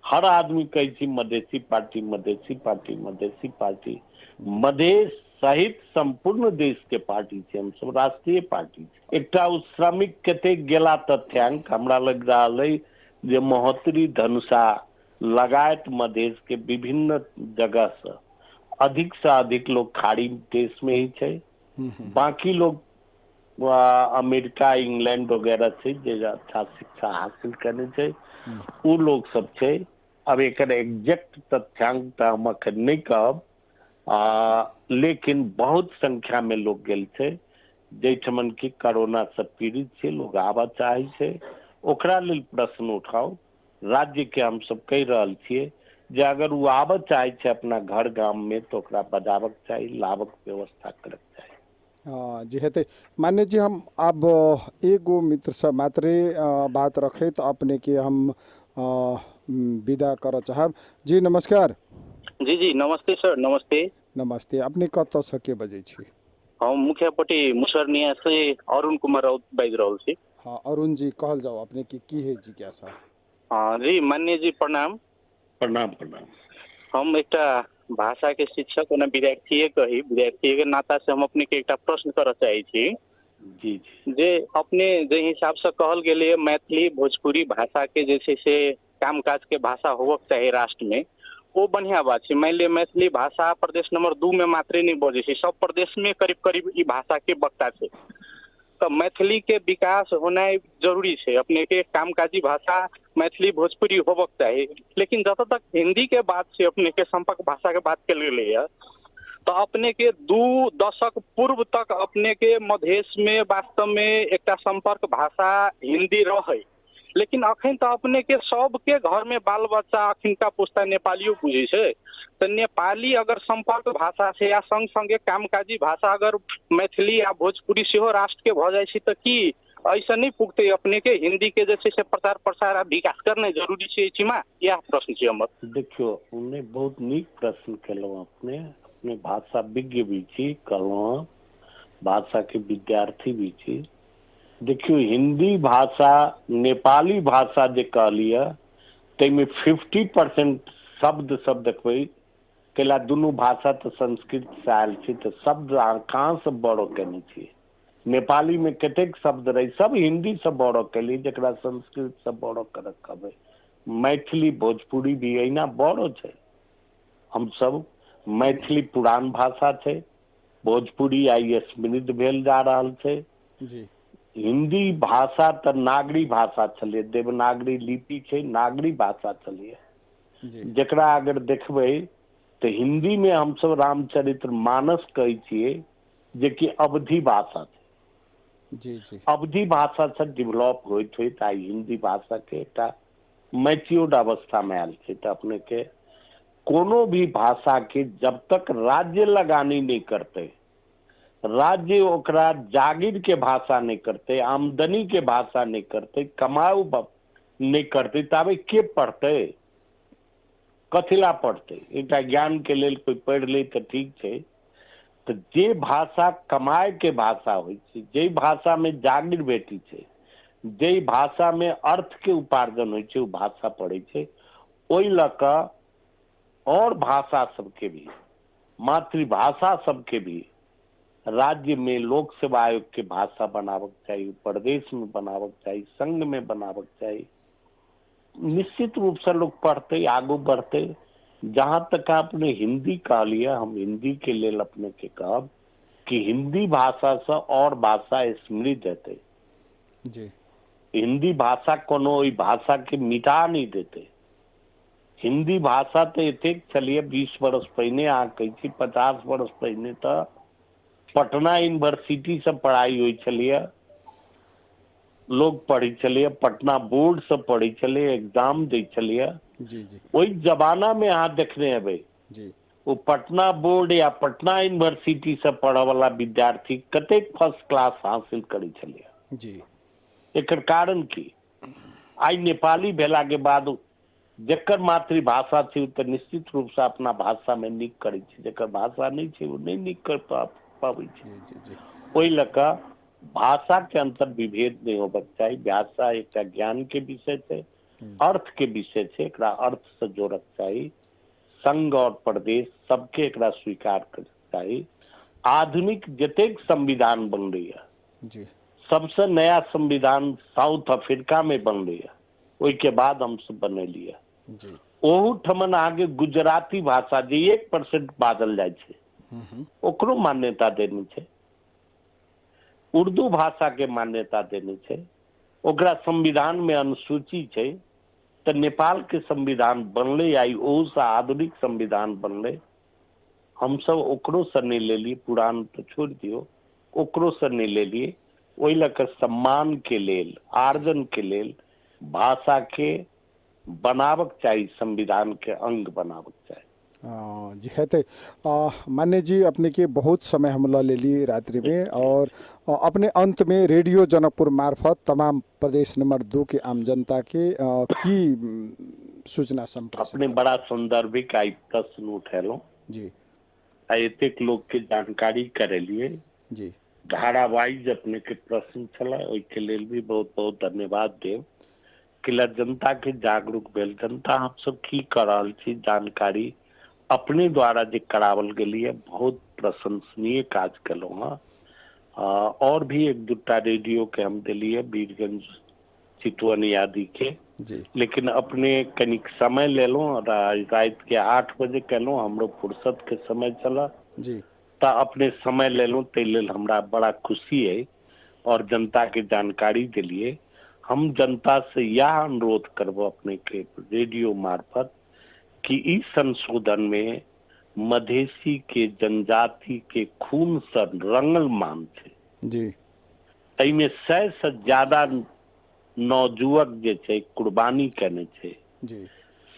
हर आदमी कही Madhesi party, Madhesi party, Madhesi party. Madhesh सहित संपूर्ण देश के पार्टी छे, हम सब राष्ट्रीय पार्टी छे। एकटा उस श्रमिक कते गेला तथ्यांक हमरा लग रहा है जे महोत्तरी, धनुषा लगायत मधेश के विभिन्न जगह से अधिक लोग खाड़ी देश में ही छे। बाकी लोग अमेरिका, इंग्लैंड वगैरह से जे अच्छा शिक्षा हासिल करने छे उ लोग सब छे। अब एक एग्जैक्ट तथ्यांक तो हम अखन नहीं कहब, लेकिन बहुत संख्या में लोग गेल छे जैठमन की कोरोना से पीड़ित छे, लोग आवा चाहे छे। ओकरा लेल प्रश्न उठाओ। राज्य के हम सब कह रहल छिए जे अगर वो आवा चाहे छे अपना घर गांव में तो ओकरा बजावक चाहिए, लाभक व्यवस्था करक चाहिए। जी हेते मान्य जी, हम अब एगो मित्र से मात्रे बात रखे तो अपने के हम विदा कर चाहब। जी नमस्कार। जी जी नमस्ते सर। नमस्ते। नमस्ते। अपने कत से के बजे छी? हम मुखियापट्टी मुसरनिया से अरुण कुमार राउत बाज रहल छी। हाँ अरुण जी, कहल जाओ अपने की है जिज्ञासा? हाँ जी मान्य जी प्रणाम। प्रणाम प्रणाम। हम एक भाषा के शिक्षक और विद्यार्थी के नाता से हम अपने के एक प्रश्न कर चाहे छी। जी जे अपने जे हिसाब से कहल गेले मैथिली भोजपुरी भाषा के जैसे से कामकाज के भाषा होवक चाहिए राष्ट्र में, वो बढ़िया बात है। मान लिया मैथिली भाषा प्रदेश नंबर 2 में मात्रे नहीं बजे छे, सब प्रदेश में करीब करीब ई भाषा के वक्ता छे। तो मैथिली के विकास होना जरूरी है। अपने के कामकाजी भाषा मैथिली भोजपुरी होबक चाहिए। लेकिन जब तक हिंदी के बात से अपने के संपर्क भाषा के बात कल गई है, तो अपने के 2 दशक पूर्व तक अपने के मधेश में वास्तव में एक संपर्क भाषा हिंदी रहे। लेकिन अखन तो अपने के सबके घर में बाल बच्चा अखन का पुस्ता नेपालियो बुझे छे। तो नेपाली अगर संपर्क भाषा से या संग संगे कामकाजी भाषा अगर मैथिली या भोजपुरी से राष्ट्र के भ जाए तो की ऐसा नहीं पुगते अपने के हिंदी के जैसे से प्रचार प्रसार विकास करने जरूरी है? चिमा यह प्रश्न है हमर। देखियो उन्हें बहुत नीक प्रश्न केलो। अपने भाषा विज्ञ भी छी, कहलो भाषा के विद्यार्थी भी छी। देखियो हिंदी भाषा नेपाली भाषा जे कहलिए तैमें 50% शब्द सब देखबै कैला दुनू भाषा तो संस्कृत से आयल छी, तो शब्द कहाँ से बड़ो केने छी। नेपाली में कतेक शब्द रही सब हिंदी से बड़ो कैली, जरा संस्कृत से बड़ो कर कहबै। मैथिली भोजपुरी भी अहिना बड़ो छै। हम सब मैथिली पुरान भाषा छै, भोजपुरी आई स्मृत भेल जा रहल छै। हिंदी भाषा तो नागरी भाषा चलिए, देवनागरी लिपि छै, नागरी भाषा चलिए। जकरा अगर देखबै तो हिंदी में हम सब रामचरित्र मानस कहे छिए जे कि अवधि भाषा छै। अवधि भाषा से डेवलप होइत आई हिंदी भाषा के एक मैच्योर्ड अवस्था में आयल छै। तो अपने के कोनो भी भाषा के जब तक राज्य लगानी नहीं करते, राज्य ओकरा जागीर के भाषा नहीं करते, आमदनी के भाषा नहीं करते, कमाऊ नहीं करते, तबे के पढ़ते, कथिला पढ़ते। एक ज्ञान के लेल कोई पढ़ ले तो ठीक है, तो जे भाषा कमाए के भाषा होइ छै, जे भाषा में जागीर भेटी छै, जे भाषा में अर्थ के उपार्जन होइ छै, वो भाषा पढ़े छै। ओहि लऽ कऽ और भाषा सबके भी, मातृभाषा सबके भी राज्य में लोक सेवा आयोग के भाषा बनाबक चाहिए, प्रदेश में बनाबक चाहिए, संघ में बनाबक चाहिए। निश्चित रूप से लोग पढ़ते, आगू बढ़ते। जहां तक आपने हिंदी कह लिया, हम हिंदी के लेल अपने के कहब कि हिंदी भाषा से और भाषा समृद्ध हेतै जी। हिंदी भाषा कोनो ओहि भाषा के मिटा नहीं देते। हिंदी भाषा तो एतेक चलिए 20 वर्ष पहिने, अहाँ कहै छी 50 वर्ष पहिने तो पटना यूनिवर्सिटी से पढ़ाई हुई चलिए, लोग पढ़ी चलिए, पटना बोर्ड से पढ़ी चलिए, एग्जाम दे चलिए। जी जी। वही जमाना में अहाँ देखने हेबै जी, वो पटना बोर्ड या पटना यूनिवर्सिटी से पढ़े वाला विद्यार्थी कतेक फर्स्ट क्लास हासिल करी चलिए। जी। एकर कारण की, आई नेपाली भेला के बाद जेकर मातृभाषा छै तो निश्चित रूप से अपना भाषा में नीक करै छै, जेकर भाषा नहीं छै वो नहीं नीक कर पाबै छै। जी जी। ओहि लऽ कऽ भाषा के अंतर विभेद नहीं होबक चाहिए। भाषा एक ज्ञान के विषय छै, अर्थ के विषय छै, एकरा अर्थ से जोड़क चाहिए। संघ और प्रदेश सबके एकरा स्वीकार करक चाहिए। आधुनिक जतेक संविधान बन रही है जी, सबसे नया संविधान साउथ अफ्रीका में बन रही है, ओहि के बाद हम सब बनेलिए जी। ओहू ठमन आगे गुजराती भाषा जे 1% बाजल जाय छै ओकरो मान्यता देनी छै, उर्दू भाषा के मान्यता देनी छै, ओकरा संविधान में अनुसूची छै। तो नेपाल के संविधान बनले आई ओहू से आधुनिक संविधान बनले, हम सब ओकरो से नहीं ले लिए, पुरान तो छोड़ दियो, ओकरो से नहीं ले लिए। ओहि लऽ सम्मान के लेल, आर्जन के लेल भाषा के बनाबक चाहिए, संविधान के अंग बनाबक चाहिए। जी हेतै। मान्य जी, अपने के बहुत समय हम ले ली रात्रि में, और अपने अंत में रेडियो जनकपुर मार्फत तमाम प्रदेश नंबर 2 के आम जनता के की सूचना संप्रेषण अपने बड़ा संदर्भिक आई प्रश्न उठेलो जी। एतेक लोग के जानकारी करे लिए जी, धारावाइज अपने के प्रश्न छला, ओहि के लेल भी बहुत बहुत धन्यवाद देव। किला जनता के जागरूक भेल, जनता हम सब की कर रहल छी जानकारी अपने द्वारा जे करावल गेलिए, बहुत प्रशंसनीय काज केलहुँ हैं। और भी 1-2टा रेडियो के हम दिलिए, वीरगंज, चितवन आदि के जी। लेकिन अपने कनिक समय ले लो, रात के 8 बजे केलहुँ, हमरो फुर्सत के समय चला जी, तो अपने समय ले लो, ते लेल हमरा बड़ा खुशी है और जनता के जानकारी दिलिए। हम जनता से यह अनुरोध करबो अपने के रेडियो मार्फत कि इस संशोधन में मधेसी के जनजाति के खून से रंगल मान छे जी। एहिमे 100 से ज्यादा नौजुवक जे छे कुर्बानी करने छे जी।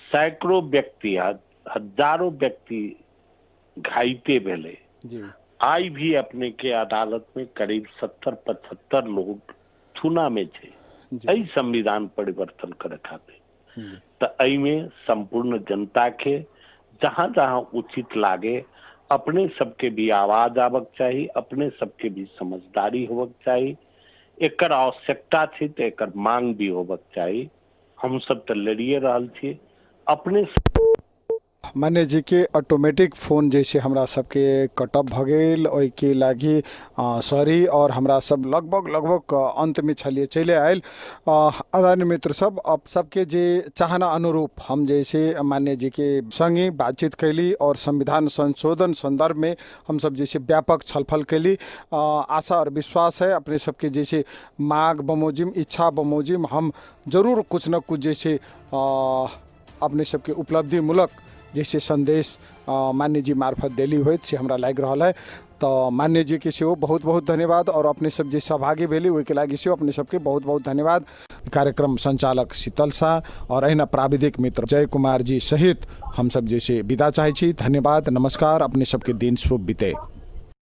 सैकड़ों व्यक्ति, हजारों व्यक्ति घायते भेले जी। आई भी अपने के अदालत में करीब 70-75 लोग थुना में छे एहि संविधान परिवर्तन करे खातिर। तो एहिमे संपूर्ण जनता के जहां जहां उचित लागे अपने सबके भी आवाज आवक चाहिए, अपने सबके भी समझदारी होबक चाहिए। एकर आवश्यकता थी तो एकर मांग भी होबक चाहिए। हम सब तो लड़िए रहल छी अपने। मान्य जी के ऑटोमेटिक फोन जैसे हमरा सबके कटअप भ गेल, ओहि के लागी सॉरी, और हमरा सब लगभग अंत में छलिए चले आयल। आदरणीय मित्र सब, अब सबके जे चाहना अनुरूप हम जैसे मान्य जी के संगे बातचीत कैली और संविधान संशोधन संदर्भ में हम सब जैसे व्यापक छलफल कैली। आशा और विश्वास है अपने सबके जैसे मांग बमोजिम, इच्छा बमोजिम हम जरूर कुछ न कुछ जैसे अपने सबके उपलब्धि मूलक जैसे संदेश मान्य जी मार्फत देली हुई से हमरा लाग रहा है। तो मान्य जी के सेहो बहुत बहुत धन्यवाद, और अपने सब जे सहभागी भेली ओहि के लागी सेहो अपने सबके बहुत बहुत धन्यवाद। कार्यक्रम संचालक शीतल शाह और अहिना प्राविधिक मित्र जय कुमार जी सहित हम सब जैसे विदा चाहे छी। धन्यवाद, नमस्कार, अपने सबके दिन शुभ बीते।